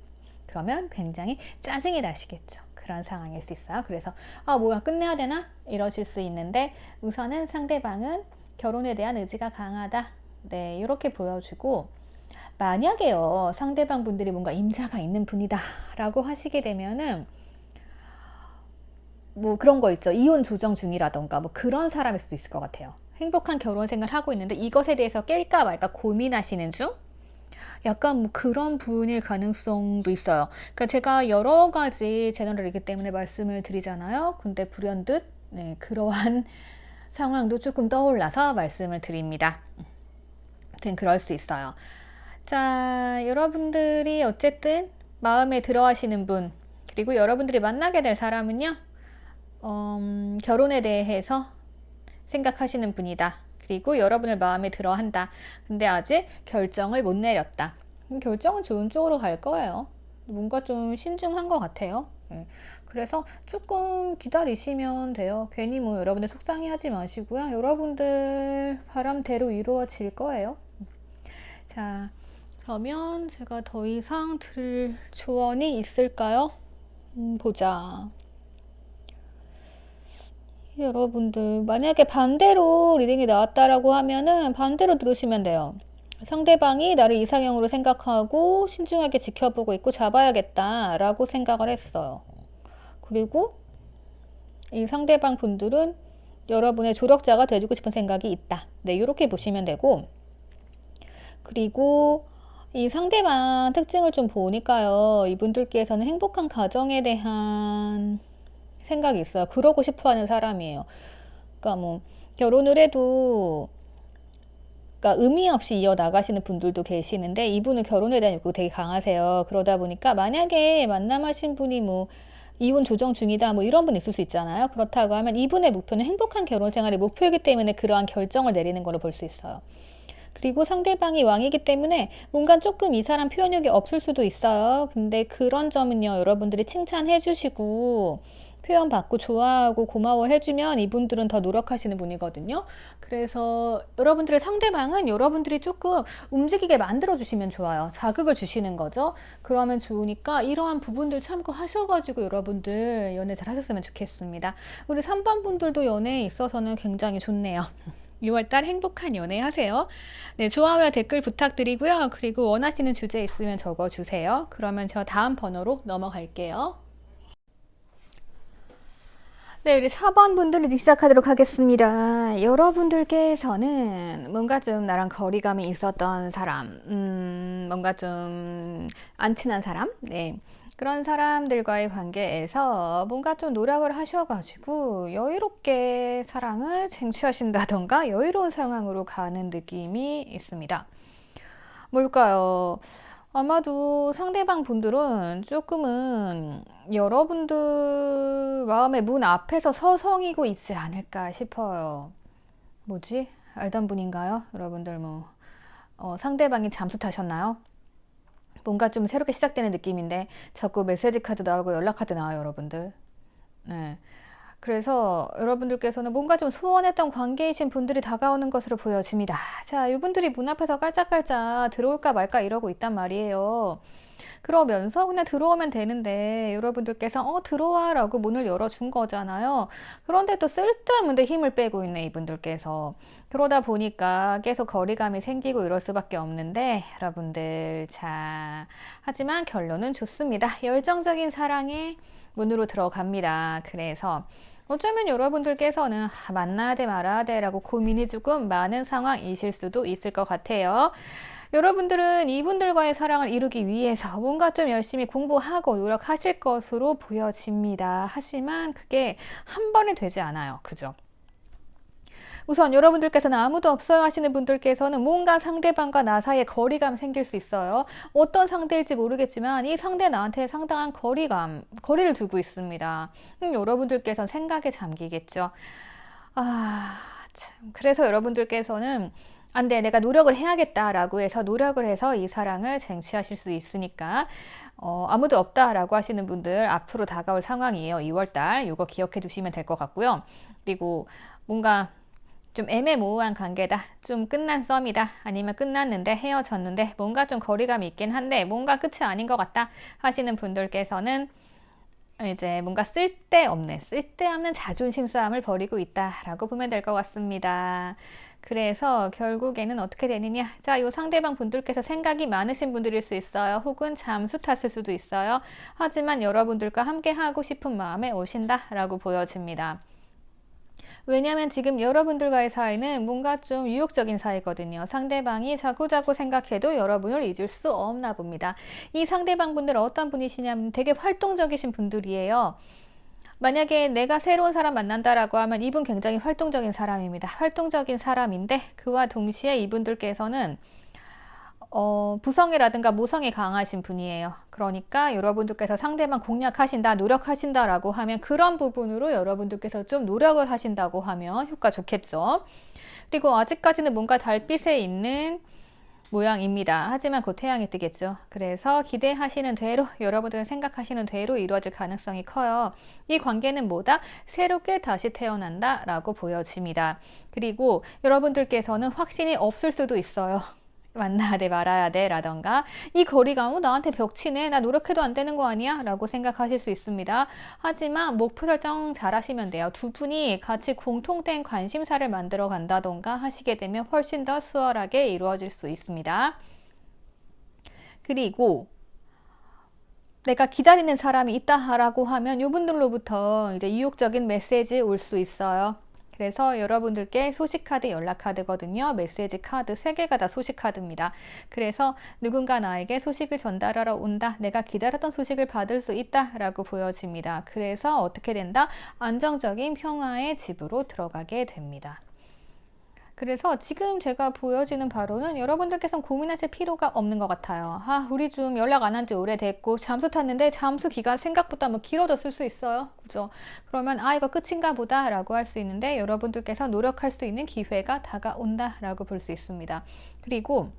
그러면 굉장히 짜증이 나시겠죠. 그런 상황일 수 있어요. 그래서 아 뭐야 끝내야 되나? 이러실 수 있는데 우선은 상대방은 결혼에 대한 의지가 강하다. 네, 이렇게 보여주고, 만약에요 상대방 분들이 뭔가 임자가 있는 분이다 라고 하시게 되면은 뭐 그런 거 있죠. 이혼 조정 중이라던가 뭐 그런 사람일 수도 있을 것 같아요. 행복한 결혼 생활을 하고 있는데 이것에 대해서 깰까 말까 고민하시는 중? 약간 뭐 그런 분일 가능성도 있어요. 그러니까 제가 여러 가지 채널이기 때문에 말씀을 드리잖아요. 근데 불현듯 네, 그러한 상황도 조금 떠올라서 말씀을 드립니다. 아무튼 그럴 수 있어요. 자, 여러분들이 어쨌든 마음에 들어 하시는 분, 그리고 여러분들이 만나게 될 사람은요. 결혼에 대해서 생각하시는 분이다. 그리고 여러분을 마음에 들어 한다. 근데 아직 결정을 못 내렸다. 결정은 좋은 쪽으로 갈 거예요. 뭔가 좀 신중한 것 같아요. 네. 그래서 조금 기다리시면 돼요. 괜히 뭐 여러분들 속상해 하지 마시고요. 여러분들 바람대로 이루어질 거예요. 자, 그러면 제가 더 이상 드릴 조언이 있을까요? 보자. 여러분들, 만약에 반대로 리딩이 나왔다라고 하면은 반대로 들으시면 돼요. 상대방이 나를 이상형으로 생각하고 신중하게 지켜보고 있고 잡아야겠다라고 생각을 했어요. 그리고 이 상대방 분들은 여러분의 조력자가 돼주고 싶은 생각이 있다. 네, 이렇게 보시면 되고, 그리고 이 상대방 특징을 좀 보니까요. 이분들께서는 행복한 가정에 대한 생각이 있어요. 그러고 싶어 하는 사람이에요. 그러니까 뭐, 결혼을 해도, 그러니까 의미 없이 이어나가시는 분들도 계시는데, 이분은 결혼에 대한 욕구가 되게 강하세요. 그러다 보니까, 만약에 만남하신 분이 뭐, 이혼 조정 중이다, 뭐 이런 분 있을 수 있잖아요. 그렇다고 하면 이분의 목표는 행복한 결혼 생활이 목표이기 때문에 그러한 결정을 내리는 걸로 볼 수 있어요. 그리고 상대방이 왕이기 때문에 뭔가 조금 이 사람 표현력이 없을 수도 있어요. 근데 그런 점은요, 여러분들이 칭찬해 주시고 표현받고 좋아하고 고마워해 주면 이분들은 더 노력하시는 분이거든요. 그래서 여러분들의 상대방은 여러분들이 조금 움직이게 만들어 주시면 좋아요. 자극을 주시는 거죠. 그러면 좋으니까 이러한 부분들 참고하셔가지고 여러분들 연애 잘 하셨으면 좋겠습니다. 우리 3번 분들도 연애에 있어서는 굉장히 좋네요. 6월달 행복한 연애 하세요. 네, 좋아요와 댓글 부탁드리고요. 그리고 원하시는 주제 있으면 적어주세요. 그러면 저 다음 번호로 넘어갈게요. 네, 우리 4번 분들 리딩 시작하도록 하겠습니다. 여러분들께서는 뭔가 좀 나랑 거리감이 있었던 사람, 뭔가 좀 안 친한 사람, 네. 그런 사람들과의 관계에서 뭔가 좀 노력을 하셔가지고 여유롭게 사랑을 쟁취하신다던가 여유로운 상황으로 가는 느낌이 있습니다. 뭘까요? 아마도 상대방 분들은 조금은 여러분들 마음의 문 앞에서 서성이고 있지 않을까 싶어요. 뭐지? 알던 분인가요? 여러분들 뭐 상대방이 잠수 타셨나요? 뭔가 좀 새롭게 시작되는 느낌인데 자꾸 메시지 카드 나오고 연락 카드 나와요, 여러분들. 네. 그래서 여러분들께서는 뭔가 좀 소원했던 관계이신 분들이 다가오는 것으로 보여집니다. 자, 이분들이 문 앞에서 깔짝깔짝 들어올까 말까 이러고 있단 말이에요. 그러면서 그냥 들어오면 되는데 여러분들께서 들어와 라고 문을 열어준 거잖아요. 그런데 또 쓸데없는 데 힘을 빼고 있네, 이분들께서. 그러다 보니까 계속 거리감이 생기고 이럴 수밖에 없는데 여러분들, 자, 하지만 결론은 좋습니다. 열정적인 사랑의 문으로 들어갑니다. 그래서 어쩌면 여러분들께서는 만나야 돼 말아야 돼 라고 고민이 조금 많은 상황이실 수도 있을 것 같아요. 여러분들은 이분들과의 사랑을 이루기 위해서 뭔가 좀 열심히 공부하고 노력하실 것으로 보여집니다. 하지만 그게 한 번에 되지 않아요. 그죠? 우선 여러분들께서는 아무도 없어요 하시는 분들께서는 뭔가 상대방과 나 사이에 거리감 생길 수 있어요. 어떤 상대일지 모르겠지만 이 상대 나한테 상당한 거리를 두고 있습니다. 여러분들께서는 생각에 잠기겠죠. 참. 그래서 여러분들께서는 안 돼, 내가 노력을 해야겠다라고 해서 노력을 해서 이 사랑을 쟁취하실 수 있으니까 아무도 없다라고 하시는 분들 앞으로 다가올 상황이에요. 2월달 이거 기억해 두시면 될 것 같고요. 그리고 뭔가 좀 애매모호한 관계다, 좀 끝난 썸이다, 아니면 끝났는데 헤어졌는데 뭔가 좀 거리감이 있긴 한데 뭔가 끝이 아닌 것 같다 하시는 분들께서는 이제 뭔가 쓸데없는 자존심 싸움을 벌이고 있다라고 보면 될 것 같습니다. 그래서 결국에는 어떻게 되느냐? 자, 요 상대방 분들께서 생각이 많으신 분들일 수 있어요. 혹은 잠수 탔을 수도 있어요. 하지만 여러분들과 함께 하고 싶은 마음에 오신다라고 보여집니다. 왜냐하면 지금 여러분들과의 사이는 뭔가 좀 유혹적인 사이거든요. 상대방이 자꾸자꾸 생각해도 여러분을 잊을 수 없나 봅니다. 이 상대방 분들 어떤 분이시냐면 되게 활동적이신 분들이에요. 만약에 내가 새로운 사람 만난다라고 하면 이분 굉장히 활동적인 사람입니다. 활동적인 사람인데 그와 동시에 이분들께서는 부성애라든가 모성애 강하신 분이에요. 그러니까 여러분들께서 상대방 공략하신다, 노력하신다라고 하면 그런 부분으로 여러분들께서 좀 노력을 하신다고 하면 효과 좋겠죠. 그리고 아직까지는 뭔가 달빛에 있는 모양입니다. 하지만 곧 태양이 뜨겠죠. 그래서 기대하시는 대로, 여러분들은 생각하시는 대로 이루어질 가능성이 커요. 이 관계는 뭐다? 새롭게 다시 태어난다 라고 보여집니다. 그리고 여러분들께서는 확신이 없을 수도 있어요. 만나야 돼, 말아야 돼, 라던가, 이 거리감은 나한테 벽치네, 나 노력해도 안 되는 거 아니야? 라고 생각하실 수 있습니다. 하지만 목표 설정 잘 하시면 돼요. 두 분이 같이 공통된 관심사를 만들어 간다던가 하시게 되면 훨씬 더 수월하게 이루어질 수 있습니다. 그리고 내가 기다리는 사람이 있다라고 하면 이분들로부터 이제 유혹적인 메시지 올 수 있어요. 그래서 여러분들께 소식 카드, 연락 카드거든요. 메시지 카드 3개가 다 소식 카드입니다. 그래서 누군가 나에게 소식을 전달하러 온다. 내가 기다렸던 소식을 받을 수 있다 라고 보여집니다. 그래서 어떻게 된다? 안정적인 평화의 집으로 들어가게 됩니다. 그래서 지금 제가 보여지는 바로는 여러분들께서는 고민하실 필요가 없는 것 같아요. 우리 좀 연락 안 한 지 오래됐고 잠수 탔는데 잠수 기간 생각보다 뭐 길어졌을 수 있어요. 그죠? 그러면 이거 끝인가 보다 라고 할 수 있는데, 여러분들께서 노력할 수 있는 기회가 다가온다 라고 볼 수 있습니다. 그리고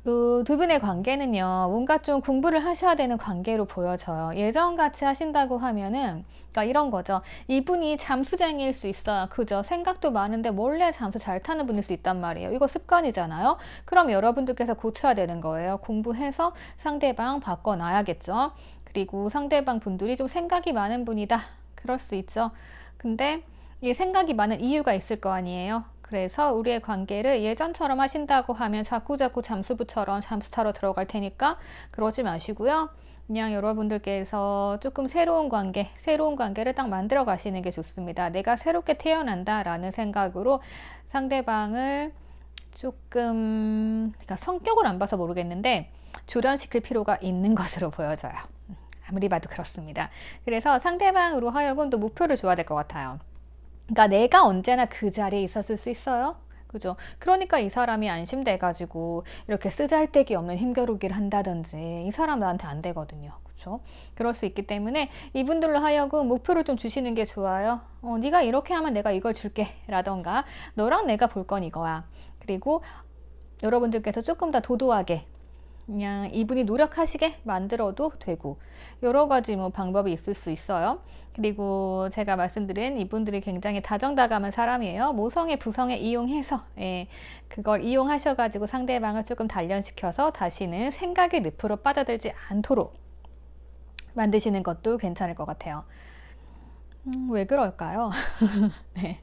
두 분의 관계는요, 뭔가 좀 공부를 하셔야 되는 관계로 보여져요. 예전같이 하신다고 하면은, 그러니까 이런 거죠. 이분이 잠수쟁이일 수 있어요. 그죠? 생각도 많은데 몰래 잠수 잘 타는 분일 수 있단 말이에요. 이거 습관이잖아요. 그럼 여러분들께서 고쳐야 되는 거예요. 공부해서 상대방 바꿔놔야겠죠. 그리고 상대방 분들이 좀 생각이 많은 분이다. 그럴 수 있죠. 근데 이 생각이 많은 이유가 있을 거 아니에요. 그래서 우리의 관계를 예전처럼 하신다고 하면 자꾸자꾸 잠수부처럼 잠수 타러 들어갈 테니까 그러지 마시고요. 그냥 여러분들께서 조금 새로운 관계를 딱 만들어 가시는 게 좋습니다. 내가 새롭게 태어난다라는 생각으로 상대방을 조금, 그러니까 성격을 안 봐서 모르겠는데 조련시킬 필요가 있는 것으로 보여져요. 아무리 봐도 그렇습니다. 그래서 상대방으로 하여금 또 목표를 줘야 될 것 같아요. 그러니까 내가 언제나 그 자리에 있었을 수 있어요. 그죠? 그러니까 이 사람이 안심돼가지고 이렇게 쓰잘데기 없는 힘겨루기를 한다든지, 이 사람 나한테 안 되거든요. 그죠? 그럴 수 있기 때문에 이분들로 하여금 목표를 좀 주시는 게 좋아요. 네가 이렇게 하면 내가 이걸 줄게 라던가, 너랑 내가 볼 건 이거야. 그리고 여러분들께서 조금 더 도도하게 그냥 이분이 노력하시게 만들어도 되고, 여러 가지 뭐 방법이 있을 수 있어요. 그리고 제가 말씀드린 이분들이 굉장히 다정다감한 사람이에요. 모성애, 부성애 이용해서 그걸 이용하셔가지고 상대방을 조금 단련시켜서 다시는 생각의 늪으로 빠져들지 않도록 만드시는 것도 괜찮을 것 같아요. 왜 그럴까요? 네.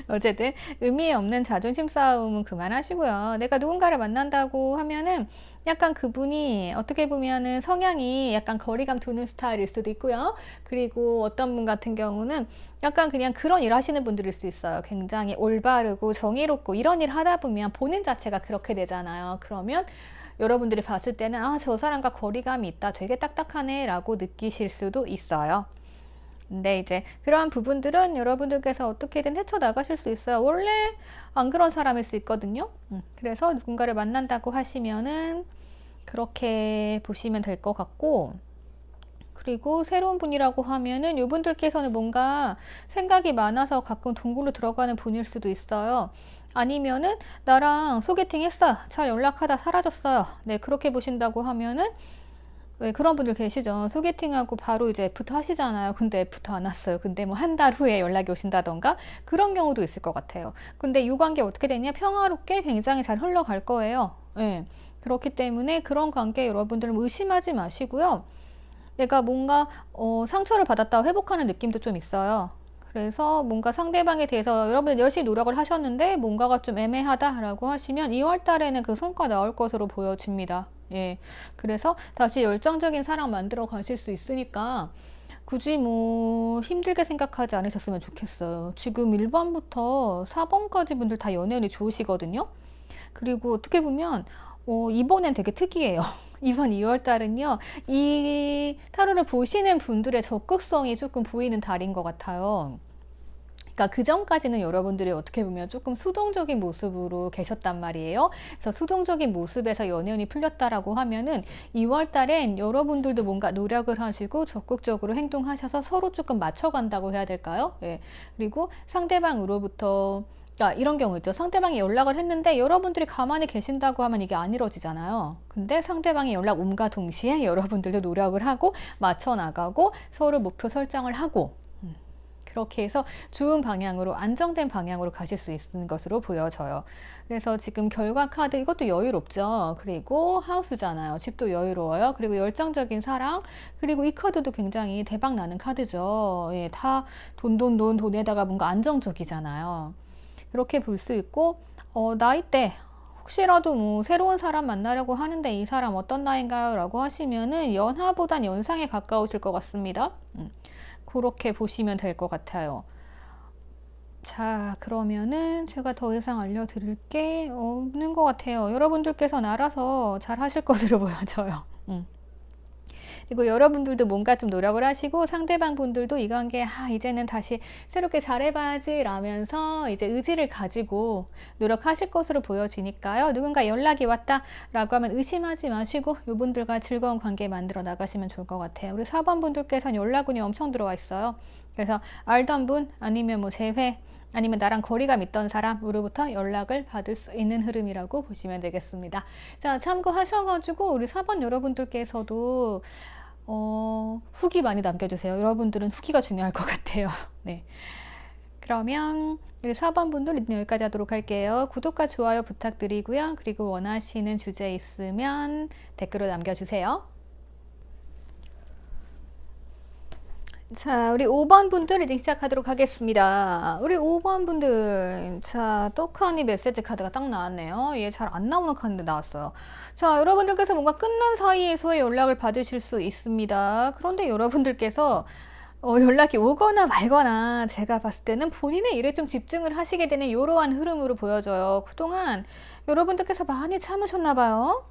어쨌든 의미 없는 자존심 싸움은 그만하시고요. 내가 누군가를 만난다고 하면은 약간 그분이 어떻게 보면은 성향이 약간 거리감 두는 스타일일 수도 있고요. 그리고 어떤 분 같은 경우는 약간 그냥 그런 일 하시는 분들일 수 있어요. 굉장히 올바르고 정의롭고 이런 일 하다 보면 본인 자체가 그렇게 되잖아요. 그러면 여러분들이 봤을 때는 저 사람과 거리감이 있다, 되게 딱딱하네 라고 느끼실 수도 있어요. 근데 이제 그러한 부분들은 여러분들께서 어떻게든 헤쳐나가실 수 있어요. 원래 안 그런 사람일 수 있거든요. 그래서 누군가를 만난다고 하시면은 그렇게 보시면 될 것 같고, 그리고 새로운 분이라고 하면은 이분들께서는 뭔가 생각이 많아서 가끔 동굴로 들어가는 분일 수도 있어요. 아니면은 나랑 소개팅 했어요, 잘 연락하다 사라졌어요. 네, 그렇게 보신다고 하면은 왜 그런 분들 계시죠. 소개팅하고 바로 이제 애프터 하시잖아요. 근데 애프터 안 왔어요. 근데 뭐 한 달 후에 연락이 오신다던가 그런 경우도 있을 것 같아요. 근데 이 관계 어떻게 되냐? 평화롭게 굉장히 잘 흘러갈 거예요. 예. 그렇기 때문에 그런 관계 여러분들 의심하지 마시고요. 내가 뭔가 상처를 받았다 회복하는 느낌도 좀 있어요. 그래서 뭔가 상대방에 대해서 여러분들 열심히 노력을 하셨는데 뭔가가 좀 애매하다라고 하시면 2월 달에는 그 성과 나올 것으로 보여집니다. 예. 그래서 다시 열정적인 사랑 만들어 가실 수 있으니까 굳이 뭐 힘들게 생각하지 않으셨으면 좋겠어요. 지금 1번부터 4번까지 분들 다 연애운이 좋으시거든요. 그리고 어떻게 보면 이번엔 되게 특이해요. 이번 2월 달은요, 이 타로를 보시는 분들의 적극성이 조금 보이는 달인 것 같아요. 그러니까 그 전까지는 여러분들이 어떻게 보면 조금 수동적인 모습으로 계셨단 말이에요. 그래서 수동적인 모습에서 연애운이 풀렸다라고 하면은 2월 달엔 여러분들도 뭔가 노력을 하시고 적극적으로 행동하셔서 서로 조금 맞춰간다고 해야 될까요? 예. 그리고 상대방으로부터 이런 경우 있죠. 상대방이 연락을 했는데 여러분들이 가만히 계신다고 하면 이게 안 이루어지잖아요. 근데 상대방이 연락 온과 동시에 여러분들도 노력을 하고 맞춰 나가고 서로 목표 설정을 하고 그렇게 해서 좋은 방향으로 안정된 방향으로 가실 수 있는 것으로 보여져요. 그래서 지금 결과 카드 이것도 여유롭죠. 그리고 하우스잖아요. 집도 여유로워요. 그리고 열정적인 사랑, 그리고 이 카드도 굉장히 대박 나는 카드죠. 예, 다 돈에다가 뭔가 안정적이잖아요. 그렇게 볼 수 있고 나이대 혹시라도 뭐 새로운 사람 만나려고 하는데 이 사람 어떤 나이인가요? 라고 하시면은 연하보단 연상에 가까우실 것 같습니다. 그렇게 보시면 될 것 같아요. 자, 그러면은 제가 더 이상 알려드릴 게 없는 것 같아요. 여러분들께서는 알아서 잘 하실 것으로 보여져요. 그리고 여러분들도 뭔가 좀 노력을 하시고 상대방 분들도 이 관계 이제는 다시 새롭게 잘해봐야지 라면서 이제 의지를 가지고 노력하실 것으로 보여지니까요. 누군가 연락이 왔다 라고 하면 의심하지 마시고 이분들과 즐거운 관계 만들어 나가시면 좋을 것 같아요. 우리 4번 분들께서는 연락운이 엄청 들어와 있어요. 그래서 알던 분 아니면 뭐 재회 아니면 나랑 거리감 있던 사람으로부터 연락을 받을 수 있는 흐름이라고 보시면 되겠습니다. 자, 참고하셔가지고 우리 4번 여러분들께서도 후기 많이 남겨주세요. 여러분들은 후기가 중요할 것 같아요. 네. 그러면 우리 4번 분들 리딩 여기까지 하도록 할게요. 구독과 좋아요 부탁드리고요. 그리고 원하시는 주제 있으면 댓글로 남겨주세요. 자, 우리 5번 분들 리딩 시작하도록 하겠습니다. 우리 5번 분들, 자, 떡하니 메시지 카드가 딱 나왔네요. 얘 잘 안 나오는 카드인데 나왔어요. 자, 여러분들께서 뭔가 끝난 사이에서의 연락을 받으실 수 있습니다. 그런데 여러분들께서 연락이 오거나 말거나 제가 봤을 때는 본인의 일에 좀 집중을 하시게 되는 이러한 흐름으로 보여져요. 그동안 여러분들께서 많이 참으셨나 봐요.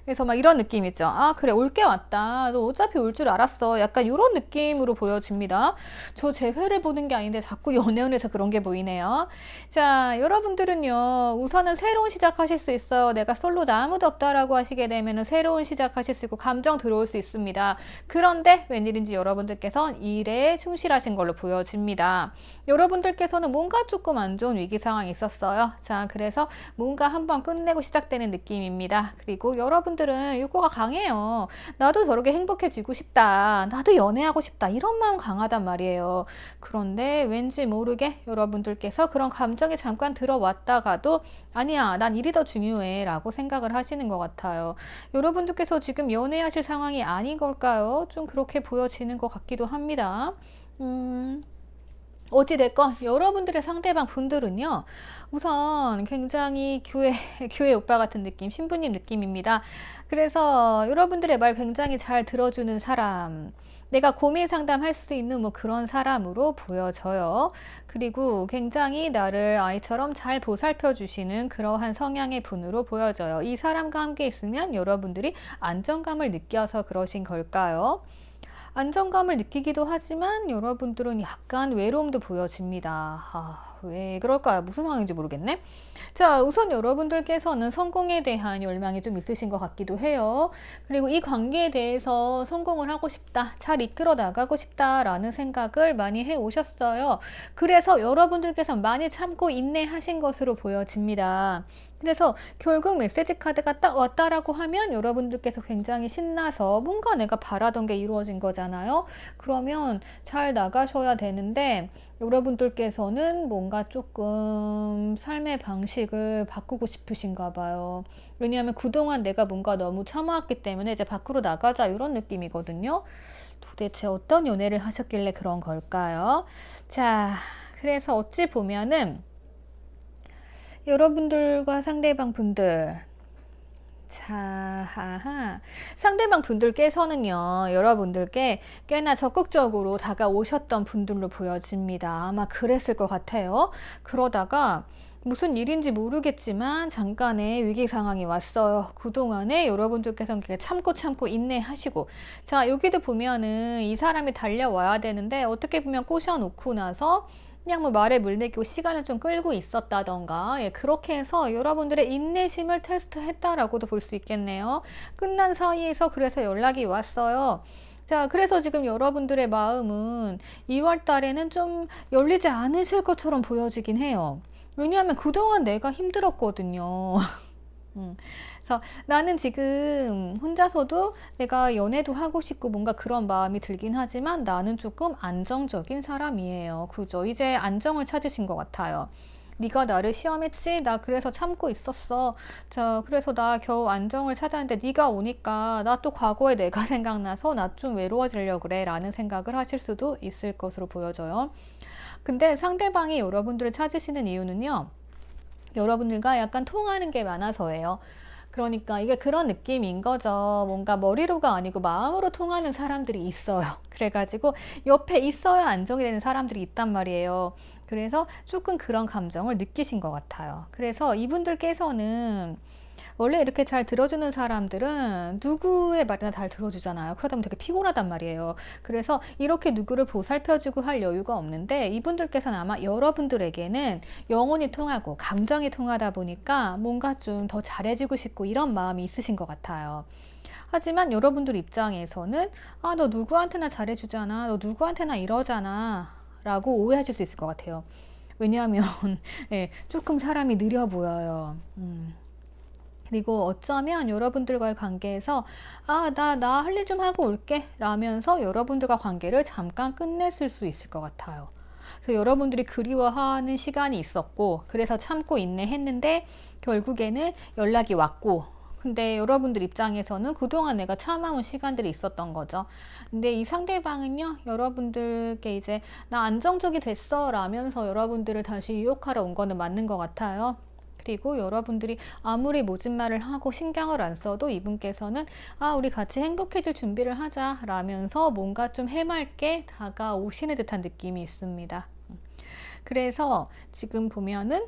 그래서 막 이런 느낌 있죠. 아, 그래, 올 게 왔다. 너 어차피 올 줄 알았어. 약간 이런 느낌으로 보여집니다. 저 제 회를 보는 게 아닌데 자꾸 연애운에서 그런 게 보이네요. 자, 여러분들은요, 우선은 새로운 시작하실 수 있어요. 내가 솔로다 아무도 없다라고 하시게 되면 새로운 시작하실 수 있고 감정 들어올 수 있습니다. 그런데 웬일인지 여러분들께서 일에 충실하신 걸로 보여집니다. 여러분들께서는 뭔가 조금 안 좋은 위기 상황이 있었어요. 자, 그래서 뭔가 한번 끝내고 시작되는 느낌입니다. 그리고 여러분들은 욕구가 강해요. 나도 저렇게 행복해지고 싶다. 나도 연애하고 싶다. 이런 마음 강하단 말이에요. 그런데 왠지 모르게 여러분들께서 그런 감정이 잠깐 들어왔다가도 아니야, 난 일이 더 중요해 라고 생각을 하시는 것 같아요. 여러분들께서 지금 연애하실 상황이 아닌 걸까요? 좀 그렇게 보여지는 것 같기도 합니다. 어찌됐건 여러분들의 상대방 분들은요, 우선 굉장히 교회 오빠 같은 느낌, 신부님 느낌입니다. 그래서 여러분들의 말 굉장히 잘 들어주는 사람, 내가 고민 상담할 수 있는 뭐 그런 사람으로 보여져요. 그리고 굉장히 나를 아이처럼 잘 보살펴 주시는 그러한 성향의 분으로 보여져요. 이 사람과 함께 있으면 여러분들이 안정감을 느껴서 그러신 걸까요? 안정감을 느끼기도 하지만 여러분들은 약간 외로움도 보여집니다. 왜 그럴까요? 무슨 상황인지 모르겠네. 자, 우선 여러분들께서는 성공에 대한 열망이 좀 있으신 것 같기도 해요. 그리고 이 관계에 대해서 성공을 하고 싶다, 잘 이끌어 나가고 싶다라는 생각을 많이 해 오셨어요. 그래서 여러분들께서 많이 참고 인내하신 것으로 보여집니다. 그래서 결국 메시지 카드가 딱 왔다라고 하면 여러분들께서 굉장히 신나서 뭔가 내가 바라던 게 이루어진 거잖아요. 그러면 잘 나가셔야 되는데 여러분들께서는 뭔가 조금 삶의 방식을 바꾸고 싶으신가 봐요. 왜냐하면 그동안 내가 뭔가 너무 참아왔기 때문에 이제 밖으로 나가자 이런 느낌이거든요. 도대체 어떤 연애를 하셨길래 그런 걸까요? 자, 그래서 어찌 보면은 여러분들과 상대방 분들, 자, 상대방 분들께서는요, 여러분들께 꽤나 적극적으로 다가오셨던 분들로 보여집니다. 아마 그랬을 것 같아요. 그러다가 무슨 일인지 모르겠지만 잠깐의 위기 상황이 왔어요. 그동안에 여러분들께서는 참고 인내하시고, 자, 여기도 보면은 이 사람이 달려와야 되는데 어떻게 보면 꼬셔놓고 나서 그냥 뭐 말에 물 먹이고 시간을 좀 끌고 있었다던가, 예, 그렇게 해서 여러분들의 인내심을 테스트했다라고도 볼 수 있겠네요. 끝난 사이에서 그래서 연락이 왔어요. 자, 그래서 지금 여러분들의 마음은 2월 달에는 좀 열리지 않으실 것처럼 보여지긴 해요. 왜냐하면 그동안 내가 힘들었거든요. 그래서 나는 지금 혼자서도 내가 연애도 하고 싶고 뭔가 그런 마음이 들긴 하지만 나는 조금 안정적인 사람이에요. 그죠? 이제 안정을 찾으신 것 같아요. 네가 나를 시험했지? 나 그래서 참고 있었어. 자, 그래서 나 겨우 안정을 찾았는데 네가 오니까 나 또 과거의 내가 생각나서 나 좀 외로워지려고 그래 라는 생각을 하실 수도 있을 것으로 보여져요. 근데 상대방이 여러분들을 찾으시는 이유는요. 여러분들과 약간 통하는 게 많아서예요. 그러니까 이게 그런 느낌인 거죠. 뭔가 머리로가 아니고 마음으로 통하는 사람들이 있어요. 그래가지고 옆에 있어야 안정이 되는 사람들이 있단 말이에요. 그래서 조금 그런 감정을 느끼신 것 같아요. 그래서 이분들께서는 원래 이렇게 잘 들어주는 사람들은 누구의 말이나 잘 들어주잖아요. 그러다 보면 되게 피곤하단 말이에요. 그래서 이렇게 누구를 보살펴주고 할 여유가 없는데 이분들께서는 아마 여러분들에게는 영혼이 통하고 감정이 통하다 보니까 뭔가 좀 더 잘해주고 싶고 이런 마음이 있으신 것 같아요. 하지만 여러분들 입장에서는 아, 너 누구한테나 잘해주잖아. 너 누구한테나 이러잖아. 라고 오해하실 수 있을 것 같아요. 왜냐하면 예, 조금 사람이 느려 보여요. 그리고 어쩌면 여러분들과의 관계에서 아, 나 할 일 좀 하고 올게 라면서 여러분들과 관계를 잠깐 끝냈을 수 있을 것 같아요. 그래서 여러분들이 그리워하는 시간이 있었고 그래서 참고 인내했는데 결국에는 연락이 왔고 근데 여러분들 입장에서는 그동안 내가 참아온 시간들이 있었던 거죠. 근데 이 상대방은요, 여러분들께 이제 나 안정적이 됐어 라면서 여러분들을 다시 유혹하러 온 거는 맞는 것 같아요. 그리고 여러분들이 아무리 모진 말을 하고 신경을 안 써도 이분께서는 아, 우리 같이 행복해질 준비를 하자 라면서 뭔가 좀 해맑게 다가오시는 듯한 느낌이 있습니다. 그래서 지금 보면은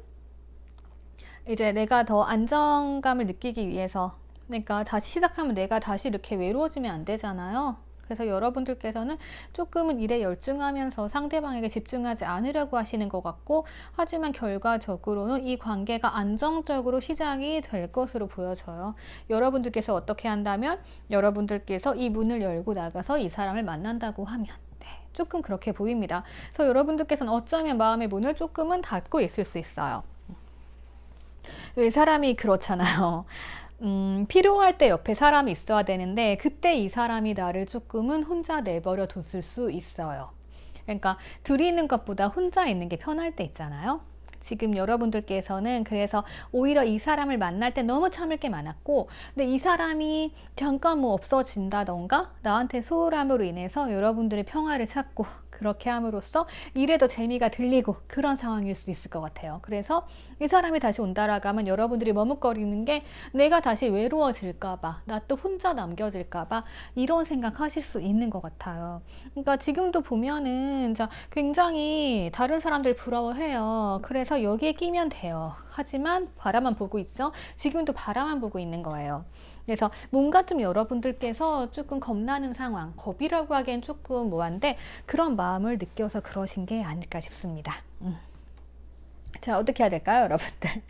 이제 내가 더 안정감을 느끼기 위해서 그러니까 다시 시작하면 내가 다시 이렇게 외로워지면 안 되잖아요. 그래서 여러분들께서는 조금은 일에 열중하면서 상대방에게 집중하지 않으려고 하시는 것 같고 하지만 결과적으로는 이 관계가 안정적으로 시작이 될 것으로 보여져요. 여러분들께서 어떻게 한다면 여러분들께서 이 문을 열고 나가서 이 사람을 만난다고 하면 네, 조금 그렇게 보입니다. 그래서 여러분들께서는 어쩌면 마음의 문을 조금은 닫고 있을 수 있어요. 왜 사람이 그렇잖아요. 필요할 때 옆에 사람이 있어야 되는데 그때 이 사람이 나를 조금은 혼자 내버려 뒀을 수 있어요. 그러니까 둘이 있는 것보다 혼자 있는 게 편할 때 있잖아요. 지금 여러분들께서는 그래서 오히려 이 사람을 만날 때 너무 참을 게 많았고 근데 이 사람이 잠깐 뭐 없어진다던가 나한테 소홀함으로 인해서 여러분들의 평화를 찾고 그렇게 함으로써 일에 더 재미가 들리고 그런 상황일 수 있을 것 같아요. 그래서 이 사람이 다시 온다라고 하면 여러분들이 머뭇거리는 게 내가 다시 외로워질까봐 나 또 혼자 남겨질까봐 이런 생각하실 수 있는 것 같아요. 그러니까 지금도 보면은 굉장히 다른 사람들 부러워해요. 그래서 여기에 끼면 돼요. 하지만 바라만 보고 있죠. 지금도 바라만 보고 있는 거예요. 그래서 뭔가 좀 여러분들께서 조금 겁나는 상황, 겁이라고 하기엔 조금 뭐한데 그런 마음을 느껴서 그러신 게 아닐까 싶습니다. 자, 어떻게 해야 될까요, 여러분들?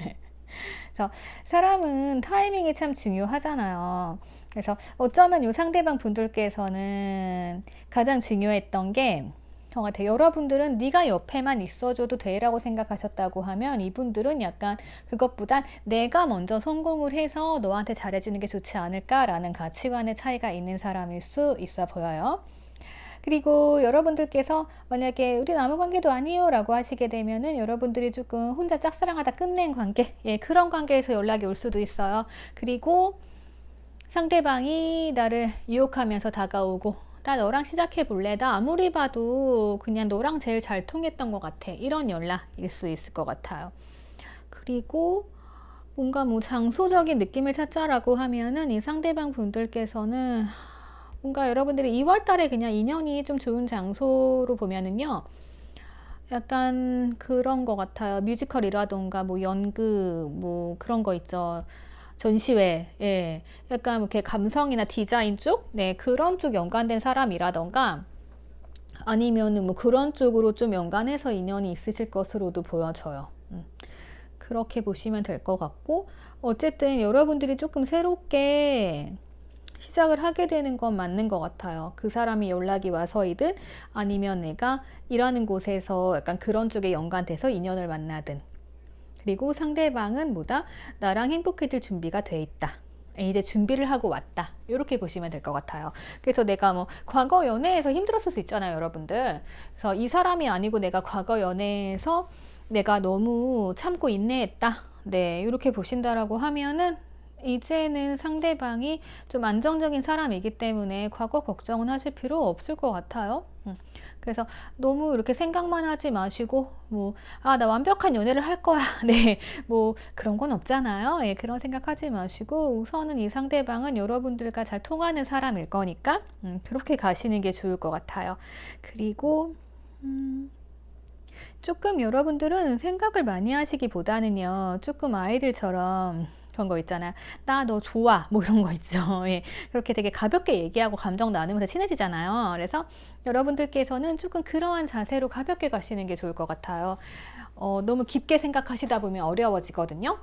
그래서 사람은 타이밍이 참 중요하잖아요. 그래서 어쩌면 이 상대방 분들께서는 가장 중요했던 게 같아요. 여러분들은 네가 옆에만 있어줘도 돼라고 생각하셨다고 하면 이분들은 약간 그것보단 내가 먼저 성공을 해서 너한테 잘해주는 게 좋지 않을까라는 가치관의 차이가 있는 사람일 수 있어 보여요. 그리고 여러분들께서 만약에 우린 아무 관계도 아니에요 라고 하시게 되면은 여러분들이 조금 혼자 짝사랑하다 끝낸 관계, 예, 그런 관계에서 연락이 올 수도 있어요. 그리고 상대방이 나를 유혹하면서 다가오고 나 너랑 시작해 볼래? 나 아무리 봐도 그냥 너랑 제일 잘 통했던 것 같아. 이런 연락일 수 있을 것 같아요. 그리고 뭔가 뭐 장소적인 느낌을 찾자라고 하면은 이 상대방 분들께서는 뭔가 여러분들이 2월 달에 그냥 인연이 좀 좋은 장소로 보면은요. 약간 그런 것 같아요. 뮤지컬이라던가 뭐 연극 뭐 그런 거 있죠. 전시회, 예, 약간 이렇게 감성이나 디자인 쪽, 네, 그런 쪽 연관된 사람이라던가 아니면은 뭐 그런 쪽으로 좀 연관해서 인연이 있으실 것으로도 보여져요. 그렇게 보시면 될 것 같고 어쨌든 여러분들이 조금 새롭게 시작을 하게 되는 건 맞는 것 같아요. 그 사람이 연락이 와서이든 아니면 내가 일하는 곳에서 약간 그런 쪽에 연관돼서 인연을 만나든 그리고 상대방은 뭐다? 나랑 행복해질 준비가 돼 있다. 이제 준비를 하고 왔다. 이렇게 보시면 될 것 같아요. 그래서 내가 뭐 과거 연애에서 힘들었을 수 있잖아요, 여러분들. 그래서 이 사람이 아니고 내가 과거 연애에서 내가 너무 참고 인내했다. 네, 이렇게 보신다라고 하면은 이제는 상대방이 좀 안정적인 사람이기 때문에 과거 걱정은 하실 필요 없을 것 같아요. 그래서 너무 이렇게 생각만 하지 마시고, 뭐, 아, 나 완벽한 연애를 할 거야. 네, 뭐, 그런 건 없잖아요. 예, 그런 생각하지 마시고, 우선은 이 상대방은 여러분들과 잘 통하는 사람일 거니까, 그렇게 가시는 게 좋을 것 같아요. 그리고, 조금 여러분들은 생각을 많이 하시기보다는요, 조금 아이들처럼 그런 거 있잖아요. 나 너 좋아. 뭐 이런 거 있죠. 예. 그렇게 되게 가볍게 얘기하고 감정 나누면서 친해지잖아요. 그래서 여러분들께서는 조금 그러한 자세로 가볍게 가시는 게 좋을 것 같아요. 너무 깊게 생각하시다 보면 어려워지거든요.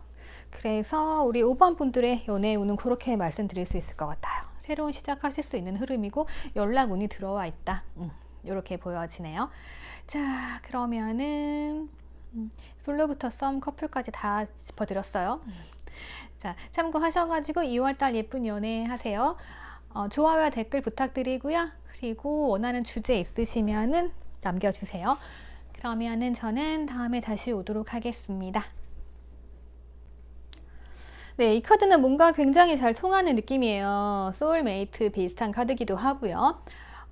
그래서 우리 5번 분들의 연애 운은 그렇게 말씀드릴 수 있을 것 같아요. 새로운 시작하실 수 있는 흐름이고 연락 운이 들어와 있다. 이렇게 보여지네요. 자, 그러면은 솔로부터 썸, 커플까지 다 짚어드렸어요. 자, 참고하셔가지고 2월달 예쁜 연애 하세요. 좋아요와 댓글 부탁드리고요. 그리고 원하는 주제 있으시면은 남겨주세요. 그러면은 저는 다음에 다시 오도록 하겠습니다. 네, 이 카드는 뭔가 굉장히 잘 통하는 느낌이에요. 소울메이트 비슷한 카드기도 하고요.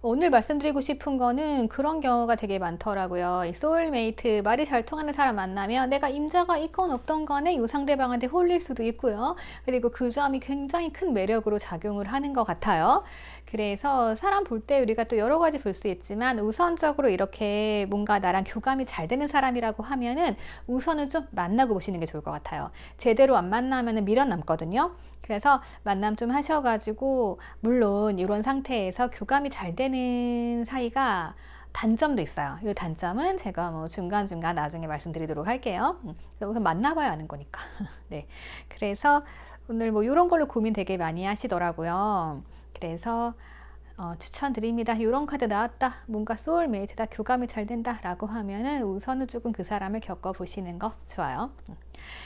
오늘 말씀드리고 싶은 거는 그런 경우가 되게 많더라고요. 이 소울메이트, 말이 잘 통하는 사람 만나면 내가 임자가 있건 없던 간에 이 상대방한테 홀릴 수도 있고요. 그리고 그 점이 굉장히 큰 매력으로 작용을 하는 것 같아요. 그래서 사람 볼 때 우리가 또 여러 가지 볼 수 있지만 우선적으로 이렇게 뭔가 나랑 교감이 잘 되는 사람이라고 하면은 우선은 좀 만나고 보시는 게 좋을 것 같아요. 제대로 안 만나면은 미련 남거든요. 그래서 만남 좀 하셔가지고 물론 이런 상태에서 교감이 잘 되는 사이가 단점도 있어요. 이 단점은 제가 뭐 중간중간 나중에 말씀드리도록 할게요. 우선 만나봐야 아는 거니까. 네. 그래서 오늘 뭐 이런 걸로 고민 되게 많이 하시더라고요. 그래서 추천드립니다. 이런 카드 나왔다. 뭔가 소울메이트다. 교감이 잘 된다. 라고 하면은 우선은 조금 그 사람을 겪어보시는 거 좋아요.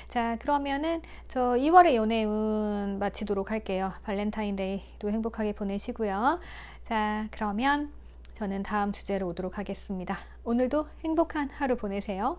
자, 그러면은 저 2월의 연애운 마치도록 할게요. 발렌타인데이도 행복하게 보내시고요. 자, 그러면 저는 다음 주제로 오도록 하겠습니다. 오늘도 행복한 하루 보내세요.